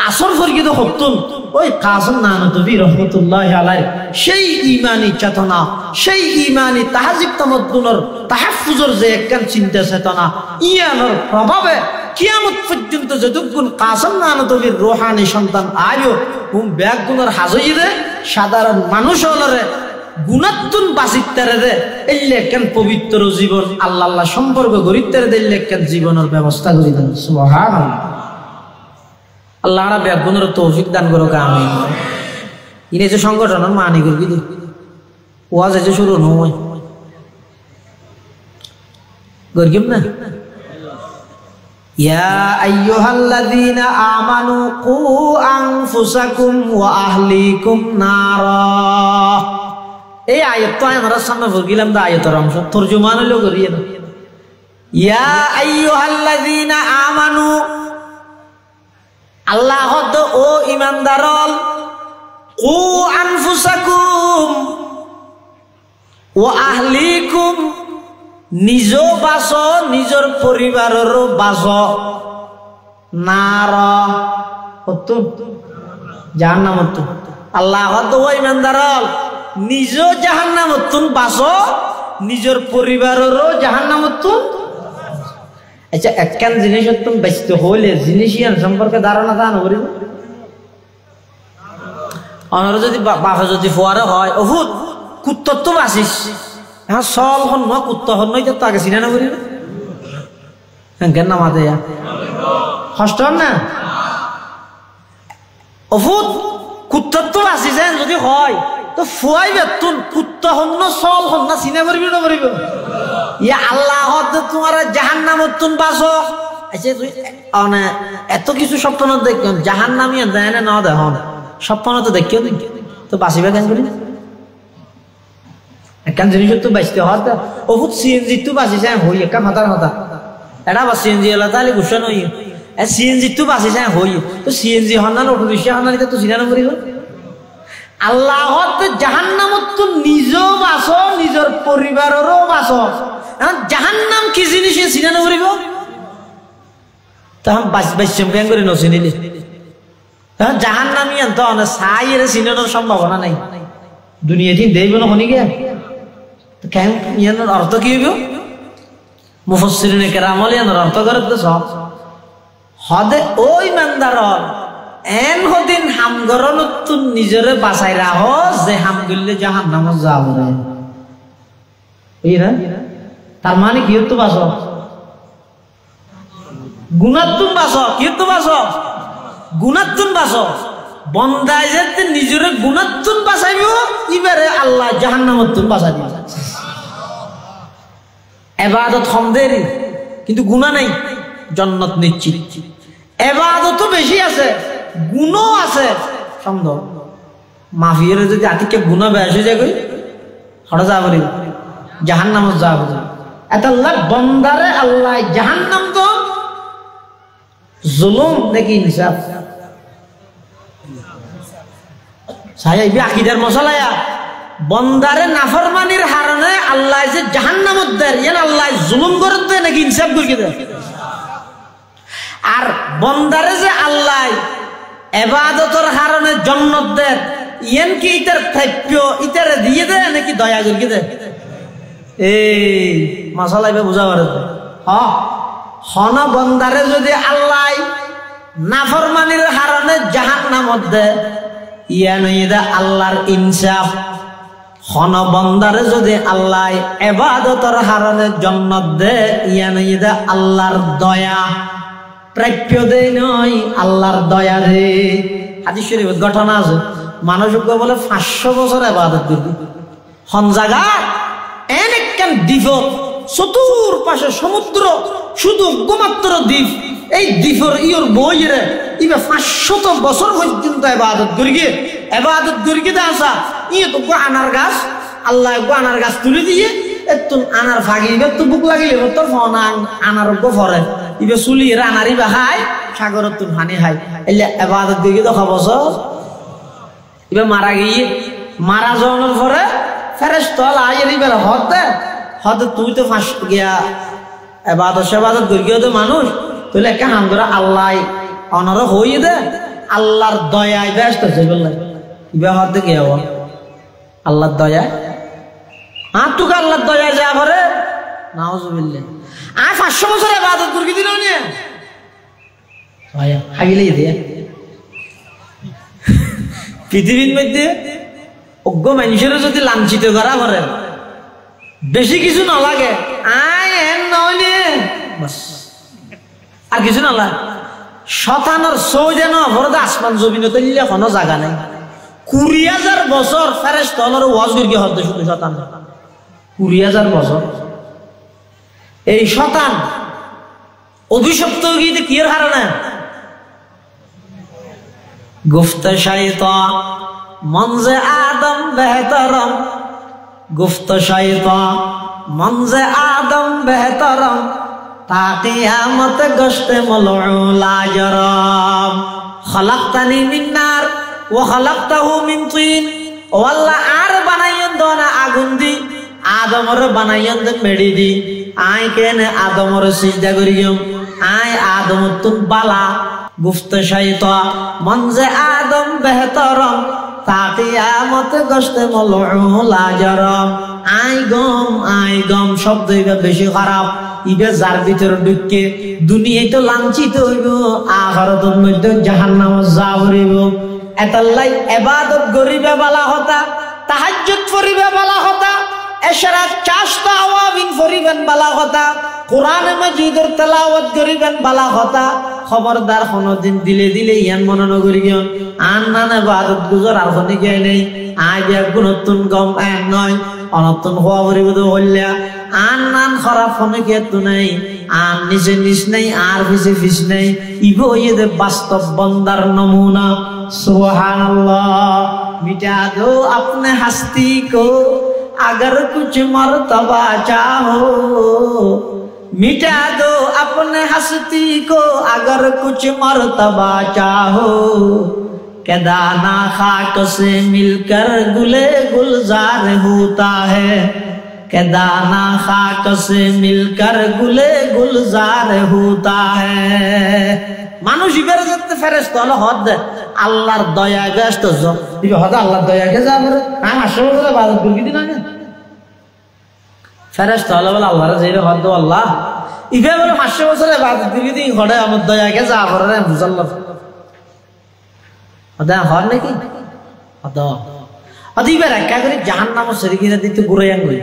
আসর ফরগিত হতুন ওই কাসেম নানতবী রহমতুল্লাহি আলাইহি সেই ইমানি চেতনা, সেই ইমানি তাহজিব তামাদ্দুনের তাহাফুজের যে একখান চিন্তা চেতনা ইয়ানোর প্রভাবে কিয়ামত পর্যন্ত যতক্ষণ কাসেম নানতবীর রূহানি সন্তান আয়ো ব্যাগুনের হাজইরে সাধারণ মানুষ হলরে গুণাত্তুন বাসিত্তারে দে এলে একখান পবিত্র জীবন আল্লাহ আল্লাহ সম্পর্ক গরিত্তারে দিলে একখান জীবনের ব্যবস্থা করি দেন। সুবহানাল্লাহ। আল্লাহ ব্যাগুনের তৌফিক দান করো। আমি ইনে যে সংগঠনের মানি করবি ওয়াজ যে শুরু নয় গরিব না। ইয়া আইয়ুহাল্লাযীনা আমানু কু আনফুসাকুম ওয়া আহলিকুম নারা। এই আয়াতটা আমরা সামনে বলছিলাম, দা আয়াতের অংশ তরজমা হলো করিয়ে না। ইয়া আইয়ুহাল্লাযীনা আমানু, আল্লাহ তো ও ঈমানদারল, কু আনফুসাকুম ওয়া আহলিকুম, নিজ বাস নিজের পরিবারের বাস, নার জাহান্নামত। আল্লাহ ইমানদারল নিজ জাহান্নামত বাস, নিজের পরিবারেরও জাহান্নামত। আচ্ছা একখান জিনিস তুমি ব্যস্ত হইলে জিনিস সম্পর্কে ধারণা দান করি অনার যদি বাসা যদি ফোয়ারে হয় অভূত কুত্তর তো বাসিস এখন সল হন ন কুত্ত হন নই তো আগে চিনে না করি কেন নামা দেয়া কষ্ট না অভূত কুত্তর তো বাসিস যদি হয় তো ফুয়াই বেতুন কুত্ত হন না সল হন না চিনে করবি না করিব ইয়া আল্লাহ তোমার জাহান্নামত বাসো। আচ্ছা তুই এত কিছু স্বপ্ন দেখ জাহান্নামি দেয় না দেখুন স্বপ্ন তো দেখিও তো বাঁচিবে কেন করি একখান জিনিস তো বাঁচতে হয় বহুত সিএনজি তো বাঁচিছে হই একা মাতার কথা এটা আবার সিএনজি এলা তাহলে গুসা নই সিএনজি তো বাঁচিছে হই তো সিএনজি হন না অটো রিক্সা হন না তো চিনা করিব। আল্লাহ জাহান্নামত তো নিজেও বাঁচো নিজের পরিবারেরও বাঁচো। জাহান্নাম কি জিনিস চিনা করিব তখন বাচ্চাম কেন করে নচিনিলে তখন জাহান্নামি আনতো চাই এর চিনানোর সম্ভাবনা নাই দুনিয়া দিন দেব না শুনি গিয়া কেন ইয়ানোর অর্থ কি হইব মুফাসসিরিনে কেরামল ইয়ানোর অর্থ করে তো সব হদে ওই মানদার এন হদিন হামগরনত নিজরে বাঁচাই রাহ যে হাম গিললে জাহান্নামত যাব রে এই না তার মানে কি তো বাস গুণাত্তুন বাস কি তো বাস গুণাত্তুন বাস বন্দায় যেতে নিজরে গুণাত্তুন বাঁচাইব ইবারে আল্লাহ জাহান্নামতুন বাঁচাই দিব। ইবাদত হমদের কিন্তু গুনাহ নাই জান্নাত নিশ্চিত। ইবাদতও বেশি আছে গুণও আছে সন্দেহ মাফিয়ার যদি আতিকে গুনাহ বেশি যায় কই হড়া যাব রে জাহান্নামত যাব এত আল্লাহ বন্দারে আল্লাহ জাহান্নাম তো জুলুম নাকি ইনসাফ সায়া ইবি আকীদার মশলায়া বন্দারে নাফরমানির কারণে আল্লাহ যে জাহান্নামত দেয় ইয়ান আল্লাহ জুলুম করে দেয় নাকি ইনসাফ করে দেয়। আর বন্দারে যে আল্লাহ ইবাদতের কারণে জান্নাত দেয় ইয়ান কি ইতার থাপ্য ইতার দিয়ে দে নাকি দয়া করি দে এই মশালাইবে বুঝা পারে হন বন্দারে যদি আল্লাহ নাফরমানির হারণে জাহান্নামত দে ইয়ান ইদা আল্লাহর ইনসাফ হন বন্দারে যদি আল্লাহ ইবাদতের হারণে জান্নাত দে ইয়ান ইদা আল্লাহর দয়া প্রাপ্য দে নয় আল্লাহর দয়া রে হাদিস শরীফে ঘটনা আছে মানুষকে বলে 500 বছর ইবাদত করবি হন জায়গা এনেকখান দ্বীপ চতুর পাশে সমুদ্র শুধু গোমাত্র দ্বীপ এই দ্বীপের ইয়র বইরে ইবে 500 বছর পর্যন্ত ইবাদত করি আসা ইয়ে তো আনার গাছ আল্লাহ আনার গাছ তুলে দিয়ে একটু আনার ফাঁকিবে তো বুক লাগিলে তোর ফোন আনার ফরে ইবে চুলি আনারি বা খাই সাগরের তুন হানি খাই এলে ইবাদত করি দেখা বছর ইবে মারা গিয়ে মারা যাওয়ার পরে ফেরেশতা আইয়ে ইবের হদ তুই তো ফাঁস গিয়া এবাদত করি তো মানুষ তুই একটা হাম করে আল্লাহ অনর হই দে আল্লাহর দয়ায় ব্যস্ত হচ্ছে বললাই ইবে হদ কি হব আল্লাহর দয়া তুকে আল্লাহর দয়ায় যা করে নাউজুবিল্লাহ 500 বছর ইবাদত করি দিল নি হাগিলেই দিয়ে পৃথিবীর মধ্যে অজ্ঞ মানুষের যদি লাঞ্ছিত করা করে বেশি কিছু না লাগে আর কিছু না লাগে শতানোর যেন অপরাধ আসমান জমিন তৈলে কোনো জায়গা নেই 20,000 বছর ফেরেশতা ওয়াজ করি হদ শুধু শতান 20,000 বছর এই শতান অভিশপ্ত গিয়ে কি হারানা গুফত শাইতান মনজে আদম বেহতরম গুফত শাইতান মনজে আদম বেহতরম তা কিয়ামত গশতে মলউল আজরম খলাকতানি মিন নার ওয়া খলাকতাহু মিন তিন ও আল্লাহ আর বানাইয়েন দনা আগুন দি আদমর বানাইয়েন দে মেডি দি আই কেনে আদমর সিজদা করিয়ম আই আদম তুম বালা গুফত শাইতান মনজে আদম বেহতরম তা কিয়ামত গশতে মলউল আজরম আই গম শব্দ ইবে বেশি খারাপ ইবে যার ভিতর ঢুকে দুনিয়ায় তো লাঞ্ছিত হইব আখিরাতের মধ্যে জাহান্নামে যাওয়ারিব এতাল্লাই ইবাদত করিবে বালা হতা তাহাজ্জুদ করিবে বালা হতা এশরাত চাশতা আওয়াবিন করিবেন বালা হতা কোরআন মাজিদের তেলাওয়াত করিবেন বালা হতা খবরদার কোনদিন দিলে ইয়ান মনে নগরিয়ন আন নানা ইবাদত গুজার আর কোন কি নাই আই বিয়া গুণতুন গম নয় অনতুন হওয়া পরিব তো হইলা আন খারাপ কোন কি তো নাই আন নিজে নিজ নাই আর পিছে ফিস নাই ইবো ইয়ে বাস্তব বন্দার নমুনা সুবহানাল্লাহ মিটা দো আপনে হস্তি কো अगर कुछ मर्तबा चाहो मिटा दो अपने हस्ती को अगर कुछ मर्तबा चाहो के दाना खाक से मिलकर गुले गुलजार होता है के दाना खाक से मिलकर गुले गुलजार होता है মানুষ ইবারে যেতে ফেরেশতা হলো হদ আল্লাহর দয়া ব্যস্ত দিবে হদ আল্লাহর দয়া কে যাবে আমি আসলে বলে ইবাদত করি দিন না ফেরেশতা হলো বলে আল্লাহর যেইরে হদ আল্লাহ ইবে বলে 500 বছর ইবাদত করি দিন হদে আমার দয়া কে যাবে রে বুঝাল্লাহ হদ হর নাকি হদ ইবে রাখা করে জাহান্নামে সরিয়ে দিতে ঘুরে আঙ্গুই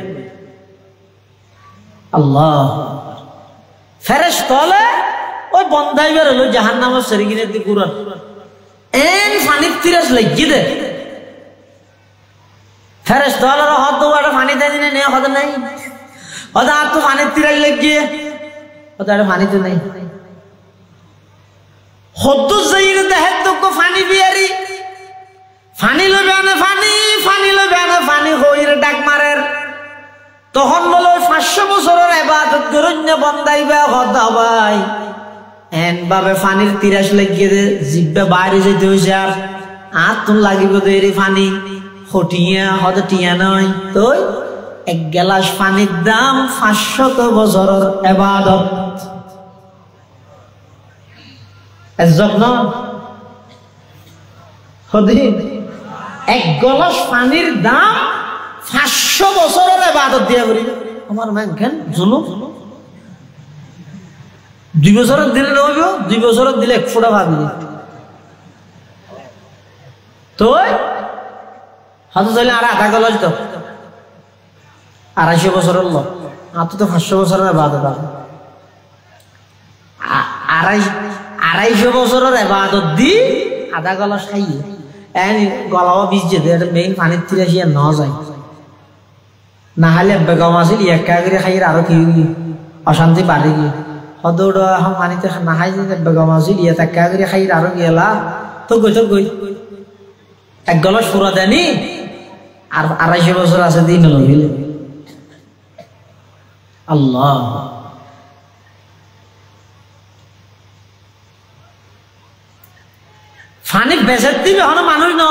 আল্লাহ ফেরেশতা হলো ওই বন্দাই বের হলো জাহান্নামের সরিগিনের দিকে ঘুরান এন ফানির তিরাস লাগি দে ফেরেশতা হলো হদ ওটা পানি দেয় দিনে নে হদ নাই হদ আর তো ফানির তিরাস লাগি হদ আর পানি তো নাই হদ যাইরে দেহে তো কো পানি বিয়ারি পানি লবে না পানি লবে না পানি হইরে ডাক মারের তখন বলো 500 বছরের ইবাদত করন্য বন্দাইবা হদ ভাই এন ভাবে পানির তিরাস লাগিয়ে দে জিব্বা বাইরে যেতে হইছে আর তুন লাগিব দেরি পানি হটিয়া হদ টিয়া নয় তো এক গ্লাস পানির দাম 500 বছরের ইবাদত এজব না হদি এক গলাস পানির দাম 500 বছরের ইবাদত দিয়া করি আমার মান কেন জুলুম 2 বছরের দিলে নইব 2 বছরের দিলে 1 ফোঁটা ভাত দিবে তো হয়তো চলে আর আধা গলাস তো 250 বছরের লোক আর তো 500 বছরের ইবাদত 250 বছরের ইবাদত দি আধা গলাস খাইয়ে এনি গলাও বীজ যেতে এটা মেইন পানির থেকে আসিয়া ন যায় না হলে বেগম আসিল একা করে খাইয়ে আরো কি অশান্তি বাড়ে গিয়ে হয়তো এখন পানিতে না খাই বেগম আসিল ইয়ে একা করে খাইয়ে আরো গেলা তো গই 1 গলাস পুরা দেনি আর 250 বছর আছে দিন হলো আল্লাহ ফানি বেচে দিবে হন মানুষ ন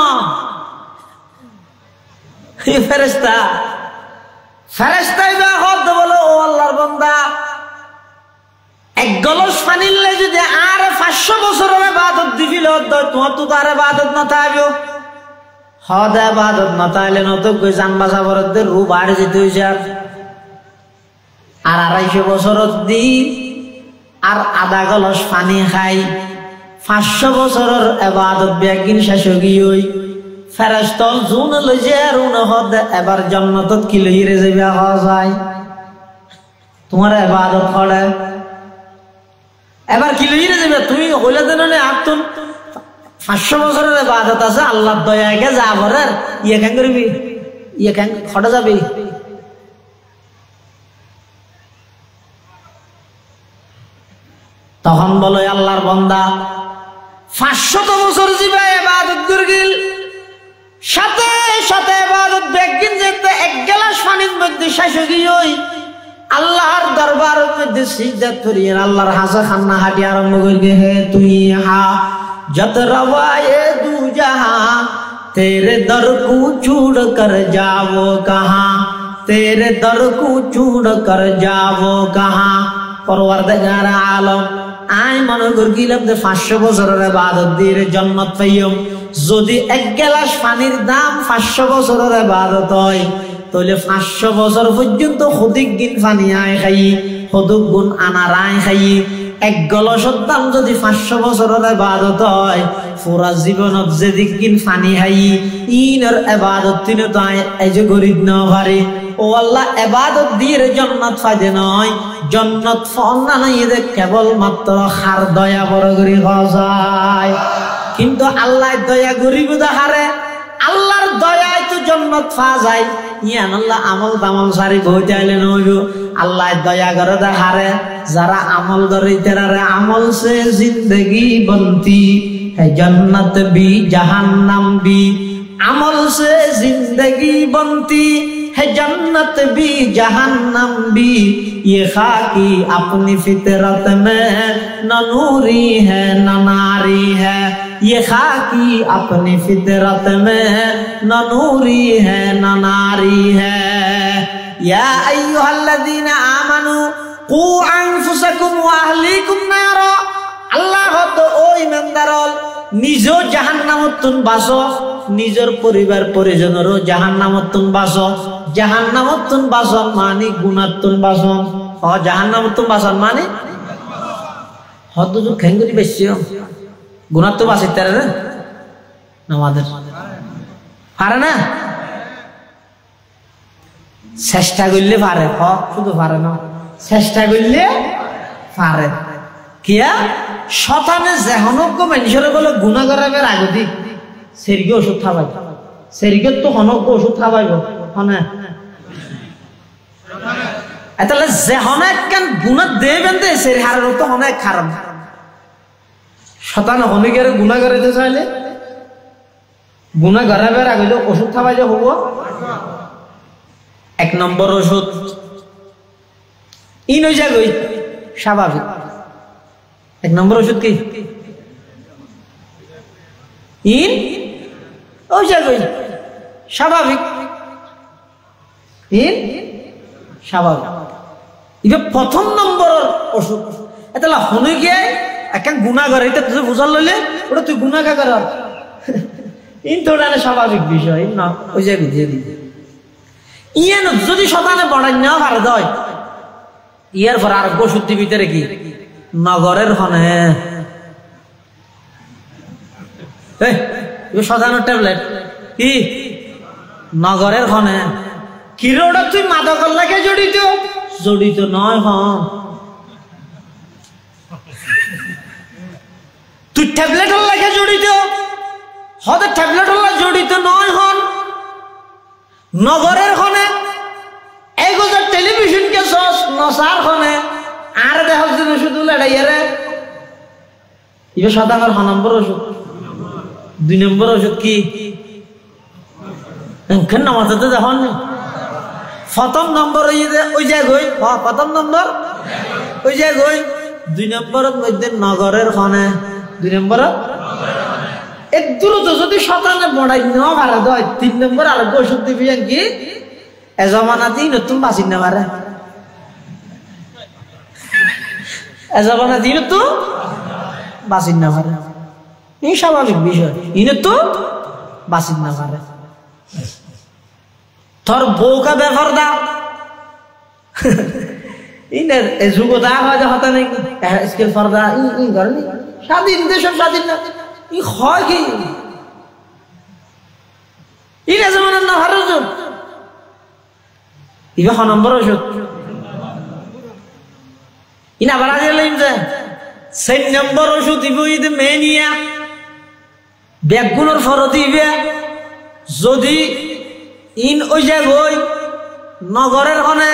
ফেরেশতা বলে ও আল্লাহর বান্দা 1 গলাস পানিলে যদি আর 500 বছরের ইবাদত দিবিল তোমার তো তার ইবাদত না থাকবে হদ ইবাদত না তাইলে নত কই জান বাঁচা বরদের রূপ বাড়ি যেতে হইছে আর 250 বছর দি আর আধা গলাস পানি খাই 500 বছরের ইবাদত বেগিন শেষ হই ফেরেশতা জুন লইছে আর হদ এবার জান্নাতত কি লইরে যাবে হওয়া যায় তোমার ইবাদত করে এবার কি লইরে যাবে তুমি কইলা দেন না আতুন 500 বছরের ইবাদত আছে আল্লাহর দয়াকে যা করার ইয়ে কেন করবি ইয়ে কেন খড়া যাবে তখন বলে আল্লাহর বান্দা 500 বছর জীবা ইবাদত করগিল সাথে সাথে ইবাদত বেগিন যেতে 1 গ্লাস পানির মধ্যে শেষ হই আল্লাহর দরবারের মধ্যে সিজদা করিয়ে আল্লাহর হাসা খান্না হাঁটি আরম্ভ করবে হে তুই হা जत रवाए दू जहां तेरे दर को छोड़ कर जाओ कहां तेरे दर को छोड़ कर जाओ कहां परवरदिगार आलम আই মনে করছিলাম যে 500 বছরের ইবাদত দিয়ে জান্নাত পাইম যদি 1 গ্লাস পানির দাম 500 বছরের ইবাদত হয় তাহলে 500 বছর পর্যন্ত খদিক দিন পানি আয় খাই খদুক গুণ আনার আয় খাই 1 গলাসের দাম যদি 500 বছরের ইবাদত হয় পুরা জীবনত যে দিন পানি খাই ইনের ইবাদত তিনে তো এই যে গরিব না পারে ও আল্লাহ ইবাদত দিয়ে জান্নাত পাইতে নয় জান্নাত ফল না নাই যে কেবল মাত্র খার দয়া বড় করে যায় কিন্তু আল্লাহ দয়া গরিব দেখারে আল্লাহর দয়ায় তো জান্নাত পাওয়া যায় ইয়ান আল্লাহ আমল দামল সারি বইতে আইলে নইব আল্লাহ দয়া করে দেখারে যারা আমল করে তেরারে আমল সে জিंदगी बनती है जन्नत भी जहन्नम भी अमल से जिंदगी बनती है जन्नत भी जहन्नम भी ये खाकी अपनी फितरत में न नूरी है न नारी है ये खाकी अपनी फितरत में न नूरी है न नारी है या अय्युहल्लज़ीना आमनू कू अनफुसकुम व अहलीकुम नारा अल्लाह तो ओ ईमानदारल निजो জাহান্নামতন বাসো নিজের পরিবার পরিজনেরও জাহান্নামতন বাসো জাহান্নামতন বাসন মানে গুনাতন বাসন ও জাহান্নামতন বাসন মানে হদ তো খেঙ্গুরি বেশিও গুনাত বাসিতে রে আমাদের পারে না চেষ্টা করলে পারে হ শুধু পারে না চেষ্টা করলে পারে কিয়া শতানে যেহনজ্ঞ মানুষের বলে গুণা করাবের আগতি সেরিকে ওষুধ খাবাই সেরিকে তো হনজ্ঞ ওষুধ খাবাইব হনে তাহলে যেহনে কেন গুণা দেবেন দে সেরি হারের তো অনেক খারাপ শতানে হনিকের গুণা করাইতে চাইলে গুণা করাবের আগে ওষুধ খাবাই যে হব 1 নম্বর ওষুধ ইন হয়ে যাবে স্বাভাবিক 1 নম্বর ওষুধ কি ইন ও যাবে স্বাভাবিক ইন স্বাভাবিক এটা প্রথম নম্বর ওষুধ এটা হনে গিয়ে একটা গুণা করে এটা তুই বুঝার লইলে ওটা তুই গুণা কা কর ইন্টারনেট স্বাভাবিক বিষয় না ওই যে বুঝিয়ে দিবে ইয়ান যদি শতানে বড়াই না পারে দয় ইয়ার পর আর ওষুধটি ভিতরে কি নগরের হনে শতানের ট্যাবলেট কি নগরের হনে কিরোটা তুই মাদকের লাগে জড়িত নয় হন তুই ট্যাবলেটের লাগে জড়িত হতে ট্যাবলেটের লাগে জড়িত নয় হন নগরের হনে এই গোজার টেলিভিশন কে সস নসার হনে আর দেখার জন্য শুধু লড়াইয়ারে এবার শতাংশ নম্বর ওষুধ 2 নম্বর ওষুধ কি কেন নামাতে তো দেখুন প্রথম নম্বর ওই জায়গায় প্রথম নম্বর ওই জায়গায় 2 নম্বরের মধ্যে নগরের হনে 2 নম্বর এর দ্রুত যদি শতানে বড়াই নেওয়া ভাড়া দেয় 3 নম্বর আর ওষুধ দিবি কি এ জমানাতেই নতুন বাঁচিন না পারে এ জমানাতেই নতুন বাঁচিন না পারে এই স্বাভাবিক বিষয় ইনে তো বাঁচিন না পারে তোর বউকা ব্যাপার দা ইনের যুগতা হয় হতা নেই স্কেল ফর্দা ই করেনি স্বাধীন দেশ স্বাধীন না ই হয় কি ইনে যেমন না ভারত ইবা খ নম্বর ওষুধ ইনা বাড়া গেলেন যে 6 নম্বর ওষুধ দিব ইদে মেনিয়া ব্যাগুনের ফর দিবে যদি ইন ওই জায়গায় নগরের হনে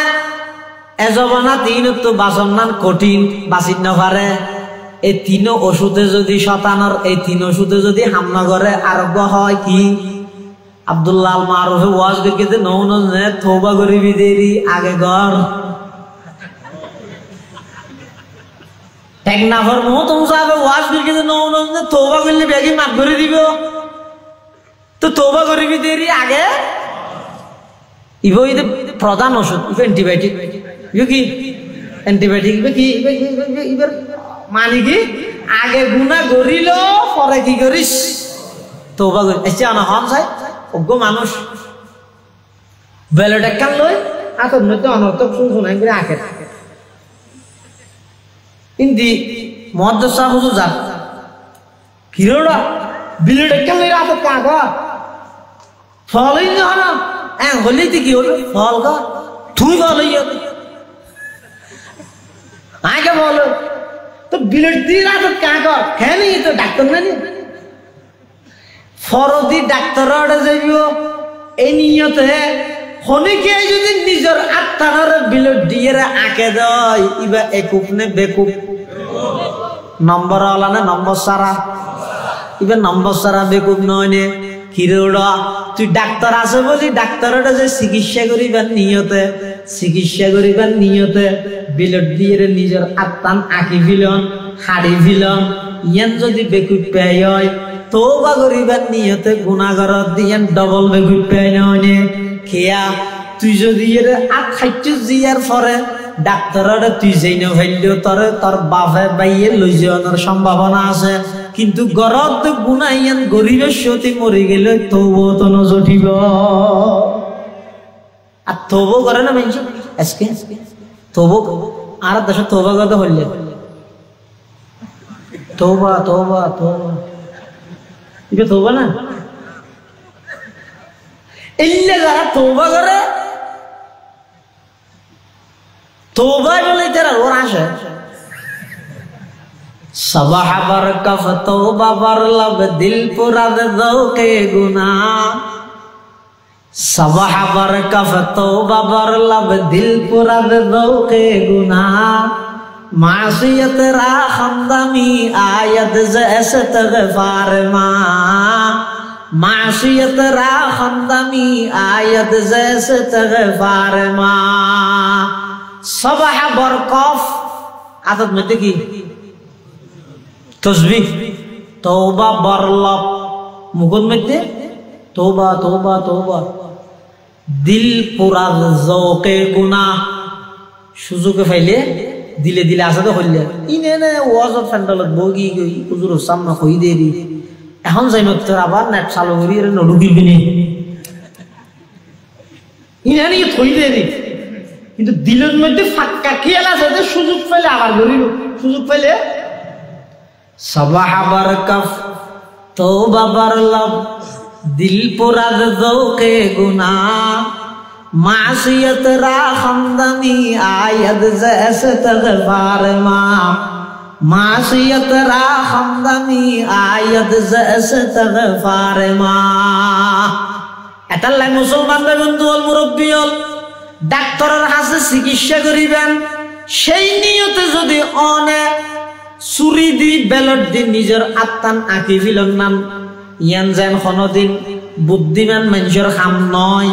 এজবানা 3 তো বাসন নান কঠিন বাঁচিন না পারে এই 3 ওষুধে যদি শতানোর এই 3 ওষুধে যদি হামনগরে আরোগ্য হয় কি আব্দুল্লাহ মারুফে ওয়াজ করতে নৌনে তওবা করিবি দেরি আগে ঘর টেকনাফর মো তুমি সাহেব ওয়াজ করতে নৌনে তওবা করলে বেগি মাফ করে দিব তো তওবা করিবি দেরি আগে ইবো ইদে প্রধান ওষুধ অ্যান্টিবায়োটিক ইবো কি অ্যান্টিবায়োটিক ইবো কি ইবার মানে কি আগে গুনাহ করিল পরে কি করিস তওবা করি আচ্ছা না হন চাই ওগো মানুষ বেলটা কান লই আতর মধ্যে অনর্থক শুনাই করে আখের ইন্দি মহাদ্দসা হুজুর যা কিরোড়া বিলটা কান লই আতর কাগা ফলই না না হলেই তো কি হলো ফল গা তুই ফলই আগে বলো তো বিলেট দিয়ে আতর কাগা হ্যাঁ নি তো ডাক্তার না নি ফরদি ডাক্তার যাইব এই নিয়তে হনিকে যদি নিজের আত্মার বিলেট দিয়ে আঁকে দেয় ইবা একুপ নে বেকুপ নম্বর আলা না নম্বর সারা ইবা নম্বর সারা বেকুপ নয় নে কিরোড়া তুই ডাক্তার আছে বলি ডাক্তারটা যে চিকিৎসা করিবার নিয়তে বিলেট দিয়ে নিজের আত্মান আঁকি ফিলন হাড়ি ফিলন ইয়ান যদি বেকুপ পেয় হয় তওবা করিবার নিয়তে গুনাহগারত দিয়ান ডবল বেকুপ পেয় নয় খেয়া তুই যদি এর আট খাইতে জিয়ার পরে ডাক্তাররে তুই যেই না ভাইলেও তোর বাপে বাইয়ে লই যাওয়ার সম্ভাবনা আছে কিন্তু গরত গুনাহিয়ান গরিবের সতি মরে গেলে তবুও তো নজটিব আর তবু করে না মানুষ আজকে তবু আর দেশে তওবা করতে হইলে তওবা এটা তওবা না ইল্লা যারা তওবা করে তওবা বলে তারা ওর আসে সবাহ বরকফ তওবা বরলব দিল পুরা দৌকে গুনাহ সবাহ বরকফ তওবা বরলব দিল পুরা দৌকে গুনাহ मासियत रा खंदमी आयत जैसे तगफार मासियत रा खंदमी आयत जैसे तगफार सबह बरकफ आदत में देखी तस्बीह तौबा बरलब मुकुद में दे तौबा तौबा तौबा दिल पूरा ज़ौक़े गुनाह सुजुक फैले दिले दिले आसा तो हल्ले इने ने वाज ऑफ फंडल बोगी गई हुजूर सामने खोई देरी এখন যাই তোর আবার নেট চালু করি নডুকিবি নি ইনানি থই দেরি কিন্তু দিলের মধ্যে ফাঁকা খেয়াল আছে যে সুযোগ পেলে আবার করিল সুযোগ পেলে সবাহ বরকফ তওবা বরলব দিল পুরাদ জৌকে গুনাহ মাসিয়ত রা খমদমি আয়াদ জैसे तगफार मा मासियत रा खमदमी आयत जैसे तगफार मा এটালাই মুসলমান বন্ধু হল মুরব্বী হল ডাক্তারের কাছে চিকিৎসা করিবেন সেই নিয়তে যদি অনেক চুরি দি বেলট দি নিজের আত্মান আঁকি ফিলন নাম ইয়ান যেন কোনদিন বুদ্ধিমান মানুষের কাম নয়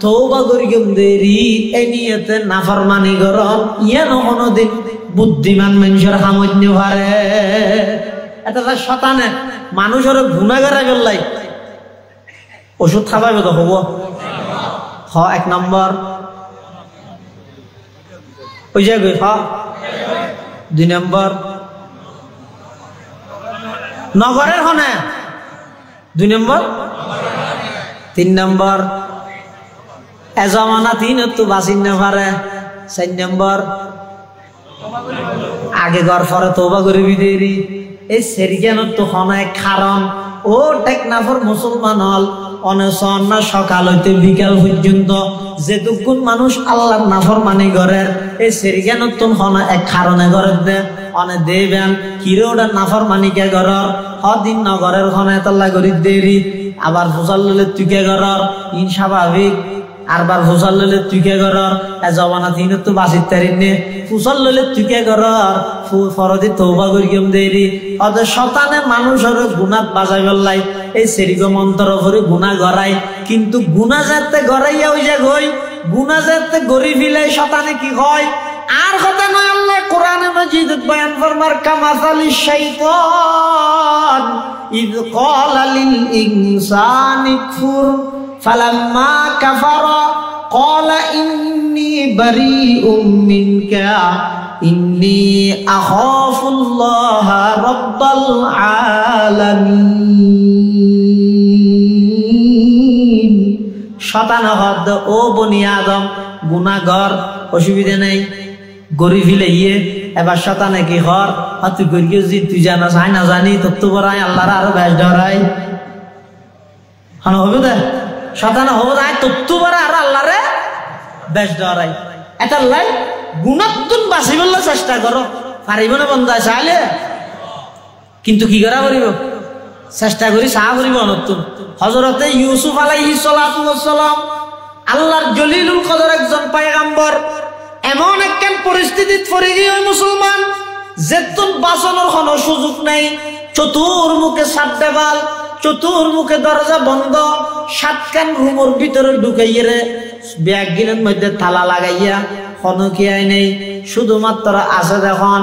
তওবা করি গম দেরি এই নিয়তে নাফরমানি করন ইয়ান কোনদিন বুদ্ধিমান মানুষের কাম হইতে পারে এটা শয়তানে মানুষের গুনাহগার গলাই ওষুধ খাবাইবে তো হবো হ এক নম্বর ওই জায়গায় হ 2 নম্বর নগরের হনে 2 নম্বর 3 নম্বর এজমানা 3 তো বাসিন না পারে 4 নম্বর আগে ঘর পরে তওবা করবি দেরি এই সেরিয়ানত তো হনে কারণ ও টেকনাফর মুসলমান হল অনশন না সকাল হইতে বিকাল পর্যন্ত যেটুকুন মানুষ আল্লাহর নাফরমানি করেন এই সেরিয়ানতুন হনা এক কারণে করেন দে অনে দেবেন কিরোডা নাফরমানি কে করর হদিন নগরের হনে তাল্লা করি দেরি আবার ফুসাল ললে তুই কে করর ইন স্বাভাবিক আরবার ফুসাল ললে তুই কে করর এ জবানা দিন তো বাসিত তারিনে ফুসাল ললে তুই কে করর ফরদি তওবা করি গম দেরি অদ শয়তানে মানুষের গুনাহ বাজাই বললাই এই সেরিগো মন্ত্র করে গুনাহ গড়াই কিন্তু গুনাহ যাতে গড়াইয়া ওই যে গই গুনাহ যাতে গরি ফিলাই শয়তানে কি হয় আর কথা নয় আল্লাহ কোরআনে মাজিদে বয়ান ফরমার কামাসালিশ শাইতান ইয ক্বালা লিল ইনসানি কুফর ফালাম্মা কাফারা ক্বালা ইন্নী বারীউম মিনকা ইন্নী আখাফুল্লাহ রাব্বাল আলামিন শয়তান হদ ও বনি আদম গুনাহগার অসুবিধা নাই গরি ফিলাইয়ে এবার শয়তানে কি হর তুই গরিকে যদি তুই জানা চাই না জানি তত্ত্ব বড়াই আল্লাহর আরো বেশ ডরাই হানো হবে দে শয়তানে হবে না তত্ত্ব বড়া আর আল্লাহরে বেশ ডরাই এটা লাই গুণাত্তুন বাঁচিবলৈ চেষ্টা করো পারিব না বন্ধা চাইলে কিন্তু কি করা করিব চেষ্টা করি চাহ করিব নতুন হযরতে ইউসুফ আলাইহিস সালাতু ওয়াস সালাম আল্লাহর জলিলুল কদর একজন পয়গম্বর এমন একখান পরিস্থিতিত পড়ে গিয়ে ওই মুসলমান যেতুন বাঁচানোর কোনো সুযোগ নাই চতুর্মুখে সাত দেওয়াল চতুর্মুখে দরজা বন্ধ সাতখান রুমের ভিতরে ঢুকাইয়ে রে ব্যাগ গিনের মধ্যে তালা লাগাইয়া কোনো কিয়াই নেই শুধুমাত্র আছে দেখুন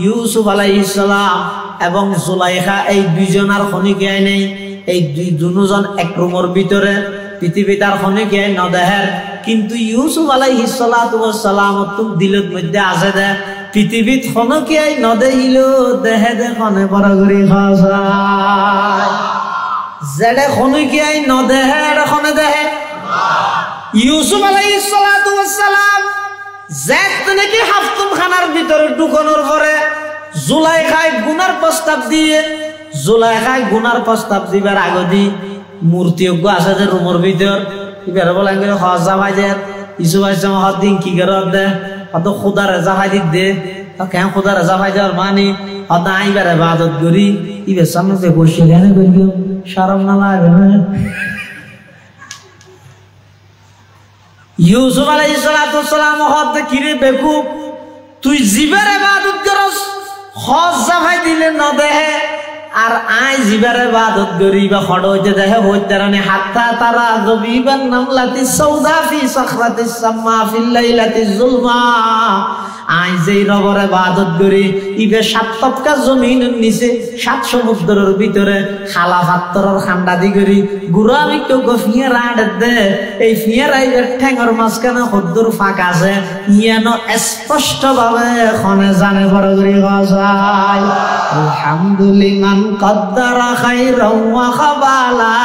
ইউসুফ আলাইহিস সালাম এবং জুলাইখা এই দুইজনের কোনো কিয়াই নেই এই দুজন এক রুমের ভিতরে পৃথিবীতে আর কোনো কিয়াই নদেহের কিন্তু ইউসুফ আলাইহিস সালাতু ওয়াস সালাম তো দিলের মধ্যে আছে দে পৃথিবীত কোনো কিয়াই নদেহিল দেহে দে কোনে বড়গরি খাসায় যেডে কোনো কিয়াই নদেহে এডে কোনে দেহে ইউসুফ আলাইহিস সালাতু ওয়াস সালাম যেত নাকি হাফতুম খানার ভিতরে ঢুকানোর পরে জুলাইখায় গুনার প্রস্তাব দিয়ে জুলাইখায় গুনার প্রস্তাব দিবার আগে দি মূর্তিজ্ঞ আছে যে রুমের ভিতর এবার বলেন করে হজ জামাই যে ইসুফ আলাইহিস হদ দিন কি করে দে অত খুদা রেজা ভাই দে কেন খুদা রেজা ভাই যাওয়ার মানে অত আইবার ইবাদত করি ইবে সামনে বসে গেলে করিও শরম না লাগে না ইউসুফ আলাইহিস সালাতু ওয়াস সালাম হদ কিরে বেকুব তুই জিবার ইবাদত করস হজ জামাই দিলে ন দেহে আর আই জিবার ইবাদত করি বা খড় হইতে দেহে হইতারানি হাত্তা তারা জবিবান নামলাতি সাউদা ফি সাখরাতিস সাম্মা ফিল লাইলাতিজ জুলমা আই যেই রবের ইবাদত করি ইবে 7 তপকা জমিনের নিচে 7 সমুদ্রের ভিতরে খালা পাত্তরের খান্ডা দি করি গুরু আমি তো গফিয়ার আড়ে দে এই ফিয়ার আইবের ঠ্যাঙর মাঝখানে হদ্দুর ফাঁক আছে ইয়ানো স্পষ্ট ভাবে খনে জানে বড় করি গজায় আলহামদুলিল্লাহ কদ্দারা খাইরাও ওয়া খাবালা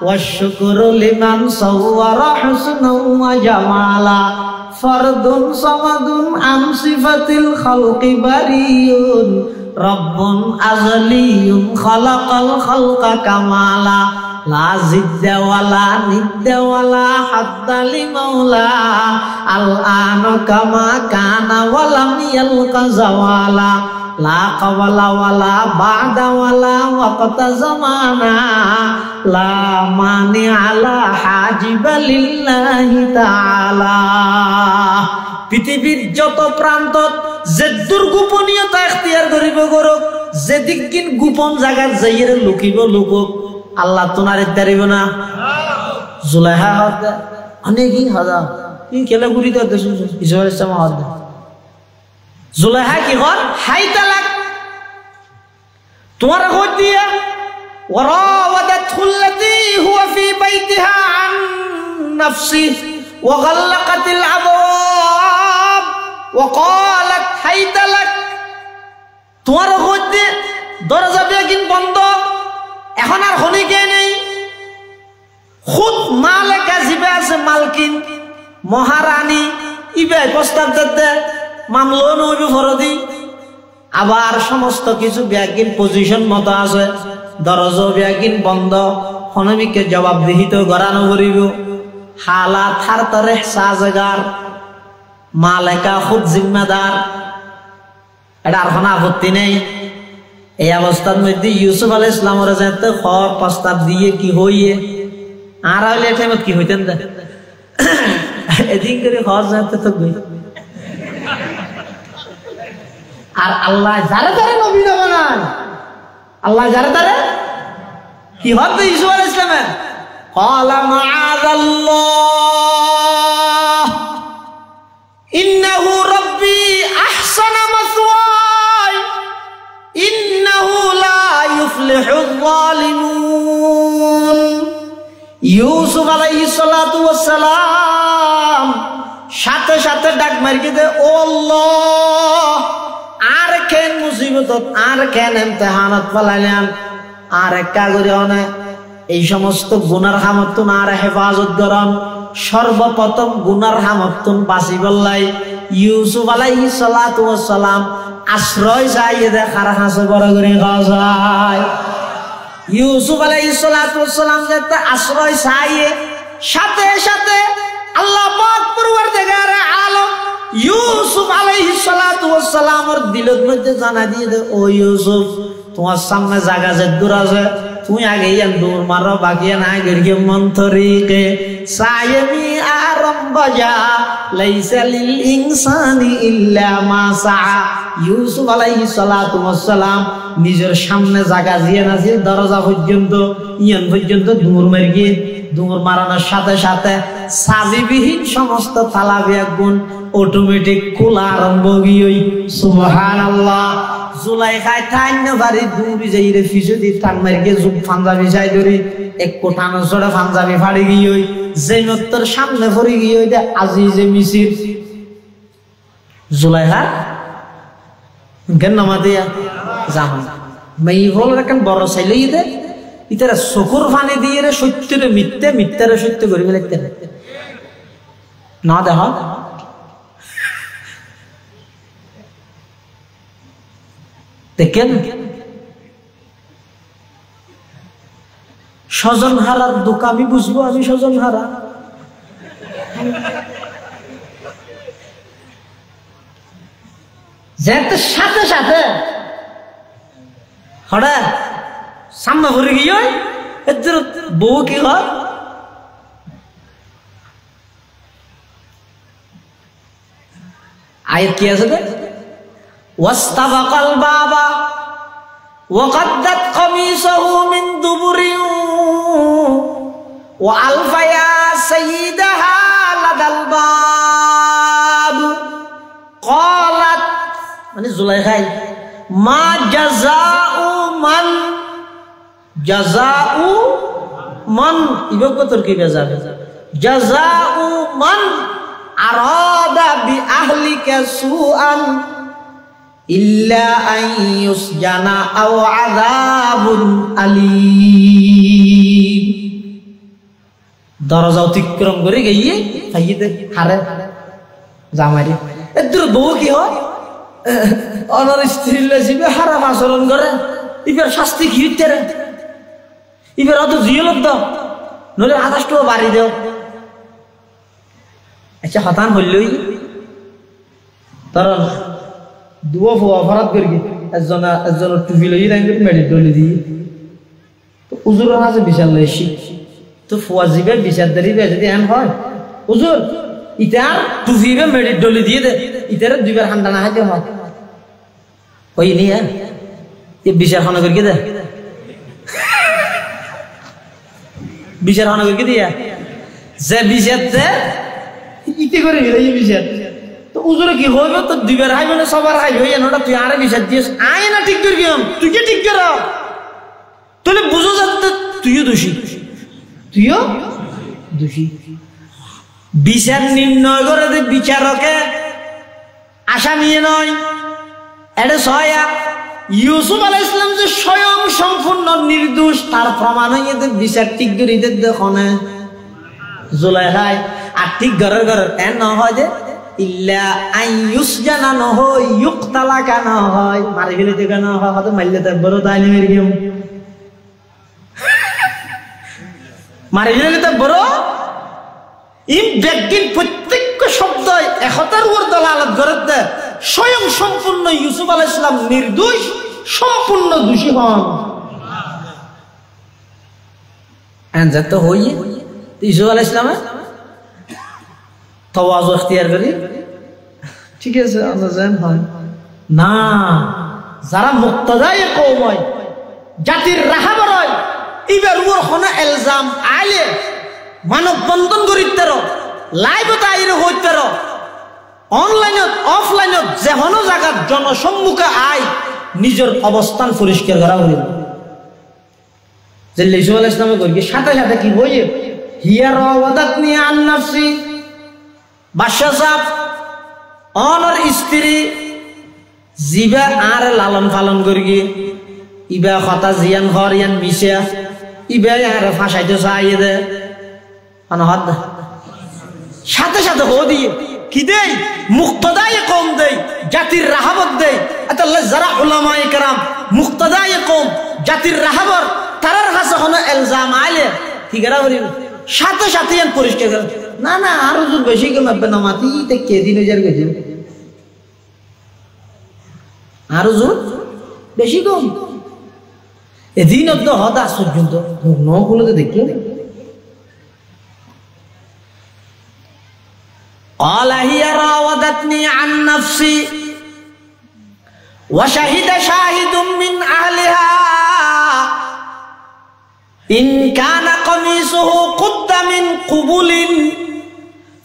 والشكر لمن صور حسنا وجمالا فرد صمد عن صفة الخلق بريء رب أزلي خلق الخلق كمالا لا زد ولا ند ولا حد لمولا الآن كما كان ولم يلق زوالا لا قبل ولا بعد ولا وقت زمانا لا مانع لا حاجب لله تعالى পৃথিবীর যত প্রান্ত যে দুর্গোপনীয়তা ইখতিয়ার করিব করুক যে দিককিন গোপন জায়গায় যাইরে লুকিব লুকুক আল্লাহ তোনারে দাঁড়িব না জুলাইহা হদে অনেকই হাজার এই কেলা গুরি তো দেশ ইসরায়েল সামা হদে জুলাইহা কি কর হাই তালাক তোমার কই দিয়া ওয়ারাওয়াদাতহু আল্লাতী হুয়া ফি বাইতিহা আন নাফসি ওয়া গাল্লাকাতিল আবওয়াব ওয়া ক্বালাত হাই তালাক তোমার কই দিয়া দরজা বেগিন বন্ধ এখন আর হনিকে নেই খুদ মালিকা জিবে আছে মালকিন মহারানী ইবে প্রস্তাব দিতে মামলা নইবে ফরদি আবার সমস্ত কিছু ব্যাগিন পজিশন মতো আছে দরজা ব্যাগিন বন্ধ হনমিকে জবাবদিহিত করানো করিব হালাত হার তরে সাজগার মালিকা খুদ জিম্মেদার এটা আর কোনো আপত্তি নেই এই অবস্থার মধ্যে ইউসুফ আলাইহিস সালামের যাতে খর প্রস্তাব দিয়ে কি হইয়ে আর হইলে টাইমত কি হইতেন দা এদিন করে খর যাতে তো গই আর আল্লাহ যারা যারা নবী বানান আল্লাহ যারা যারা কি হবে ইউসুফ আলাইহিস সালামের ক্বালা মাআযাল্লাহ ইন্নাহু রাব্বি আহসানা মাসওয়াই ইন্নাহু লা ইউফলিহুল যালিমুন ইউসুফ আলাইহিস সালাতু ওয়াস সালাম সাথে সাথে ডাক মারিকে দে ও আল্লাহ আর কেন মুসিবত আর কেন ইমতিহানত ফলাইলাম আর কাগরে অনে এই সমস্ত গুনার হামতুন আর হেফাজত করন সর্বপ্রথম গুনার হামতুন বাঁচি বললাই ইউসুফ আলাইহিস সালাতু ওয়াস সালাম আশ্রয় চাইয়ে দেখার হাসে বড় করে গজায় ইউসুফ আলাইহিস সালাতু ওয়াস সালাম যেতে আশ্রয় চাইয়ে সাথে সাথে আল্লাহ পাক পরওয়ারদিগার আলম ইউসুফ আলাইহিস সালাতু ওয়াস সালামের দিলের মধ্যে জানা দিয়ে দে ও ইউসুফ তোমার সামনে জায়গা যে দূর আছে তুমি আগে ইয়ান দূর মারো বাকি না গিরগে মন্তরিকে সায়মি আরম্বজা লাইসা লিল ইনসানি ইল্লা মা সাআ ইউসুফ আলাইহিস সালাতু ওয়াস সালাম নিজের সামনে জায়গা দিয়ে না যে দরজা পর্যন্ত ইয়ান পর্যন্ত দূর মারিয়ে দূর মারানোর সাথে সাথে সাজিবিহীন সমস্ত তালাবিয়া গুণ অটোমেটিক খোলা আরম্ভ গিয়ে সুবহানাল্লাহ জুলাইখায় টাইন্য বাড়ি দূরি যাইরে ফিসে দি টান মারিকে জুব পাঞ্জাবি যাই ধরি এক কোঠানো চড়ে পাঞ্জাবি ফাড়ি গিয়ে যে মত্তর সামনে ফরি গিয়ে দে আজি যে মিছির জুলাইখা কেন নামাদিয়া জামান মেই বল রাখেন বড় চাইলেই দে ইতারা চকুর পানি দিয়ে রে সত্যরে মিথ্যে মিথ্যারে সত্য করিবে লিখতে না দেখ দেখেন স্বজন হারার দুঃখ আমি বুঝবো আমি স্বজন হারা যেতে সাথে সাথে হঠাৎ সামনে ঘুরে গিয়ে এদের বউ কি হয় আয়াত কি আছে দে ওয়াস্তাবাকাল বাবা ওয়াকাদ্দাত কামিসাহু মিন দুবুরিন ওয়া আলফায়া সাইয়্যিদাহা লাদাল বাব জুলাইখাই মা জাযাউ মান ইবক তোর কি বেজাবে জাযাউ মান আরাদা বি আহলিকা সুআন ইল্লা আন ইউসজানা আও আযাবুন আলীম। দরজা অতিক্রম করে গিয়ে ফাইতে হারে জামাইরে এদুর বউ কি হয় অনার স্ত্রী লেছিবে হারাম আচরণ করে ইবার শাস্তি কি হইতে রে ইবার অত জিয়লত দাও নলে 28 টাকা বাড়ি দাও। আচ্ছা হতান হইলই তরল দুয়া ফুয়া অপরাধ করি একজন টুপি লই রাঙ্গি মেডি ডলি দি তো উজুর হাতে বিচার লইছি তো ফুয়া জিবে বিচার দেরিবে যদি এম হয় উজুর ইতার টুপিবে মেডি ডলি দিয়ে দে ইতারে দুইবার হান্ডা না হাতে হয় ওই নিয়ে এ বিচার খানা করে দে বিচার খানা করে দিয়া যে বিচার দে ইতে করে দিলে এই বিচার তো উজুরে কি হইব তো দুইবার হাইবে না সবার হাইবে হইয়া নটা তুই আরে বিচার দিস আয় না ঠিক করে গেলাম তুই কি ঠিক কর তাহলে বুঝো যাতে তুইও দোষী বিচার নির্ণয় করে দে বিচারকে আসামি নয় এটা সয়া ইউসুফ আলাইহিস সালাম যে স্বয়ং সম্পূর্ণ নির্দোষ তার প্রমাণ হয়ে বিচার ঠিক করে দে দেখনে জুলাইখাই আর ঠিক ঘরের এন না হয় যে ইল্লা আন ইউসজানা না হয় ইউকতালা কেন হয় মারি ফেলে থেকে না হয় হয়তো মারলে তো বড় তাই নেমে গিয়ে মারি ফেলে তো বড় ইম ব্যক্তির প্রত্যেক শব্দ একতার উপর দলালত করে দে স্বয়ং সম্পূর্ণ ইউসুফ আলাইহিস সালাম নির্দোষ সম্পূর্ণ দোষী হন এনজাত তো হই ইউসুফ আলাইহিস সালাম তাওয়াজু ইখতিয়ার করি ঠিক আছে আমরা জান হয় না যারা মুক্তাদায়ে কওম হয় জাতির রাহাবার হয় ইবার উপর কোন ইলজাম আইলে মানব বন্ধন করিতের লাইভ তাইরে হইতের অনলাইনত অফলাইনত যে কোন জায়গা জনসম্মুখে আই নিজের অবস্থান পরিষ্কার করা হইল যে ইউসুফ আলাইহিস সালাম করি সাথে সাথে কি হইয়ে হিয়া রাওয়াদাতনি আন নাফসি বাদশা সাহেব অনর স্ত্রী জিবা আর লালন পালন করি ইবা কথা জিয়ান ঘর ইয়ান মিশে ইবা আর ফাঁসাইতে চাই দে অনহদ সাথে সাথে হো দিয়ে কি দেই মুক্তদায়ে কওম দেই জাতির রাহাবত দেই আল্লাহ যারা উলামায়ে কেরাম মুক্তদায়ে কওম জাতির রাহাবর তারার কাছে কোন ইলজাম আইলে কি করা বলি সাথে সাথে ইয়ান পরিষ্কার করে না না আরো জোর বেশি কমাবে না মাটি তে কে দিন হাজার গেছে আরো জোর বেশি কম এদিন তো হতা পর্যন্ত নগুলোতে দেখলো قال هي راودتني عن نفسي وشهد شاهد من أهلها إن كان قميصه قد من قبل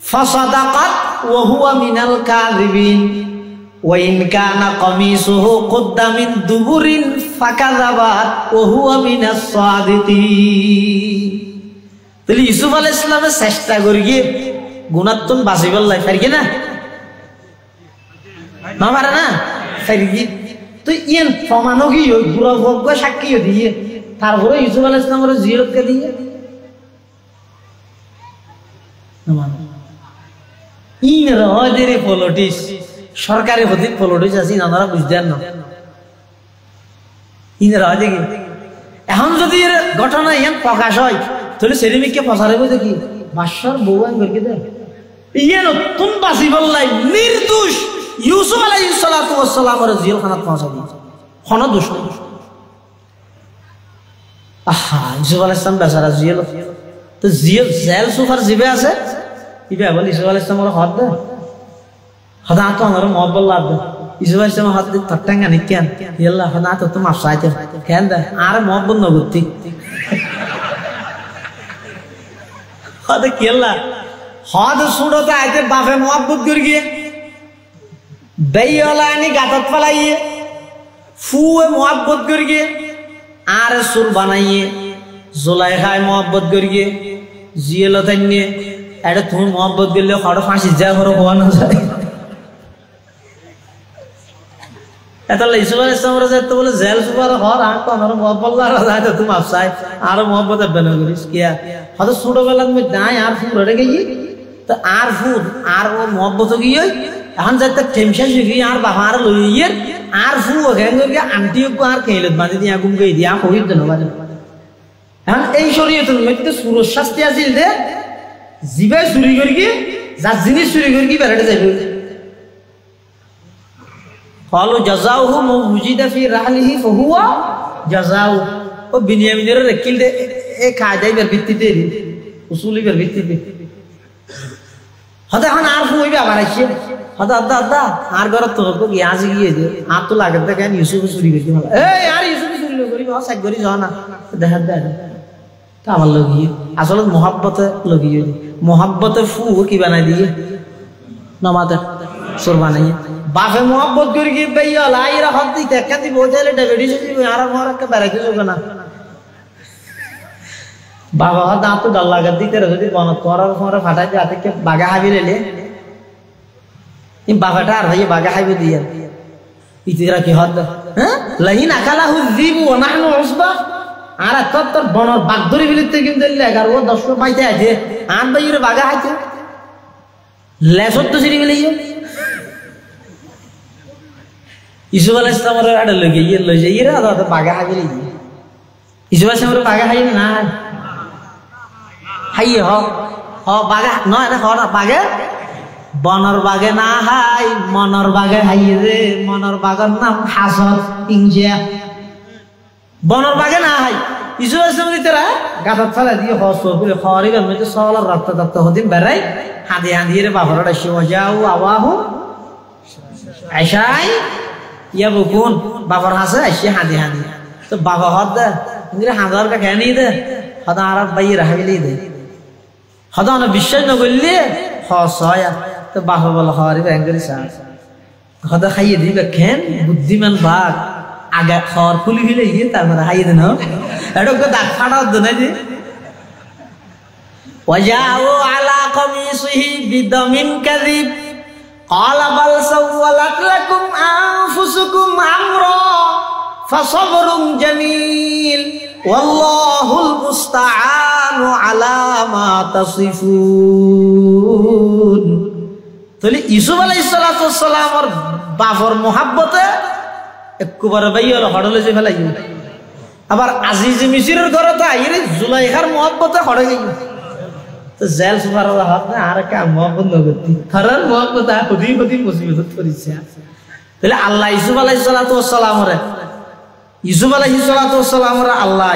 فصدقت وهو من الكاذبين وإن كان قميصه قد من دبر فكذبت وهو من الصادقين তাহলে ইউসুফ আলাইহিস সালামের চেষ্টা করিয়ে গুণাত্মক বাঁচিবার লাই পারি না না পারে না পারি তো ইয়েন প্রমাণও কি দুরভোগ্য সাক্ষীও দিয়ে তারপরে ইউসুফ আলাইহিস সালামের জিয়ারতকে দিয়ে ইন রদের পলিটিক্স সরকারি হতে পলিটিক্স আছে আপনারা বুঝতেন না ইন রদে কি এখন যদি ঘটনা ইয়ান প্রকাশ হয় তাহলে সেরিমিককে প্রচারে বুঝে কি বাদশার বউ আইন করে দেয় ইয়ে নতুন বাসি বললাই নির্দোষ ইউসুফ আলাইহিস সালাতু ওয়াস সালামের জেলখানাত পৌঁছা দিয়েছে কোনো দোষ নেই আহা ইউসুফ আলাইহিস সালাম বেচারা জেল তো জেল সুফার জিবে আছে ইবে বল ইউসুফ আলাইহিস সালামের হাত দে হদা তো আমার মোহাব্বত লাভ দে ইউসুফ আলাইহিস সালামের হাত দে তট্টাঙ্গা নিকেন ইয়াল্লাহ হদা তো মাফ চাইতে কেন দে আর মোহাব্বত নগতি হদা কেল্লা হদ সুড়তে আইতে বাপে মোহাব্বত করে গিয়ে বেইলানি গাতত ফলাইয়ে ফুয়ে মোহাব্বত করিয়ে আর সুর বানাইয়ে জোলাই খায় মোহাব্বত করিয়ে জিয়েল তাইনে এটা তুমি মোহাব্বত করলে খড় ফাঁসি যা করে হওয়া না যায় এত ইসুফ আলাইহিস সালামের যাইতে বলে জেল সুপার হর আর কোন মোহাব্বত লাগে তো তুমি আফসাই আর মোহাব্বত বেনা করিস কিয়া হয়তো ছোটবেলা তুমি নাই আর ফুল রেগে গিয়ে তো আর ফুল আর ও মোহাব্বত গিয়ে এখন যাতে টেনশন শিখি আর বাবা আর লইয়ে আর ফু ওখান থেকে আন্টিও আর খেলত বাঁধি দিয়া গুম গই দিয়া হইত না বাজে এখন এই শরীয়তের মধ্যে সুরজ শাস্তি আছিল যে জিবাই চুরি করি কি যার জিনিস চুরি করি কি বেড়াতে যাইব قالوا جزاؤه ما وجد في رحله فهو جزاؤه ও বিনিয়ামিনের রেকিল দে এ কায়দাই বের ভিত্তিতে উসুলি বের ভিত্তিতে হতে এখন আর ফুইবে আবার আসে হতে আদা আদা আর ঘর তো কি আজ গিয়ে যে আর তো লাগে দেখেন ইউসুফ চুরি করি এই আর ইউসুফ চুরি করি বাস এক করি যাও না দেখা দেয় তা আমার লগিয়ে আসলে মোহাব্বতে লগিয়ে মোহাব্বতে ফু কি বানাই দিয়ে নামাতে সুর বানাই বাপে মোহাব্বত করি কি বেইয়া লাইরা হাত দিতে কান্দি বোঝাইলে ডায়াবেটিস আর আমার একটা বেরাকে যোগ না বাবা দাঁত তো ডাল লাগা দিতে যদি বনত করার পরে ফাটাই দিয়ে হাতে বাগা হাবি লেলে বাবাটা আর ভাই বাগা হাবি দিয়ে ইতিরা কি হদ হ্যাঁ লাইন আকালাহু যিবু ওয়া নাহনু উসবা আর তোর বনর বাগদরি বিলিতে কিন্তু লাগার ও 10 পাইতে আছে আর ভাইরে বাগা হাইতে লেসত তো সিরি গেলে ইসুফ আলাইহিস সালামের আড়ে লগে লই যাই রে আদা বাগা হাবি লে ইসুফ আলাইহিস সালামের বাগা হাই না হাই হ বাগা নয় রে হর বাগে বনর বাগে না হাই মনর বাগে হাই রে মনর বাগের নাম হাসদ ইনজিয়া বনর বাগে না হাই ইসু আসম দিতরা গাছত ফেলা দিয়ে হস করে খরিবের মধ্যে সওয়াল রক্ত রক্ত হদিন বেরাই হাদি হাদি রে বাবরটা শিও যাও আওয়াহু আশাই ইয়া বকুন বাবর হাসে আইসি হাদি হাদি তো বাবা হদ ইংরে হাজার কা কেনি দে হদা আরব বাই রাহবিলি দে হদা না বিশ্বাস না করলে হস হয় তো বাবা বল খরিব এঙ্গরি সা হদা খাইয়ে দিবে কেন বুদ্ধিমান বাঘ আগা খর খুলি ফেলে গিয়ে তারপরে হাইয়ে দেন এটা দাগ ফাটাও দেন যে ওয়াজাউ আলা কামিসিহি বিদামিন কাযিব ক্বালা বাল সাওয়ালাত লাকুম আনফুসুকুম আমরা ফাসাবরুন জামিল ওয়াল্লাহুল মুস্তাআনু আলা মা তাসিফুন তাহলে ইউসুফ আলাইহিস সালাতু ওয়াস সালামের বাবার মোহাব্বতে একবারে বাইয়াল হড়লে যে ফেলাই আবার আজিজ মিসিরের ঘরে তো আইরে জুলাইখার মোহাব্বতে হড়ে গই তো জেল সুপার হাত না আর কা মোহাব্বত নগতি খরার মোহাব্বত আ খুদি খুদি মুসিবত করিছে তাহলে আল্লাহ ইউসুফ আলাইহিস সালাতু ওয়াস সালামের ইউসুফ আলাইহিস সালাতু ওয়াস সালামের আল্লাহ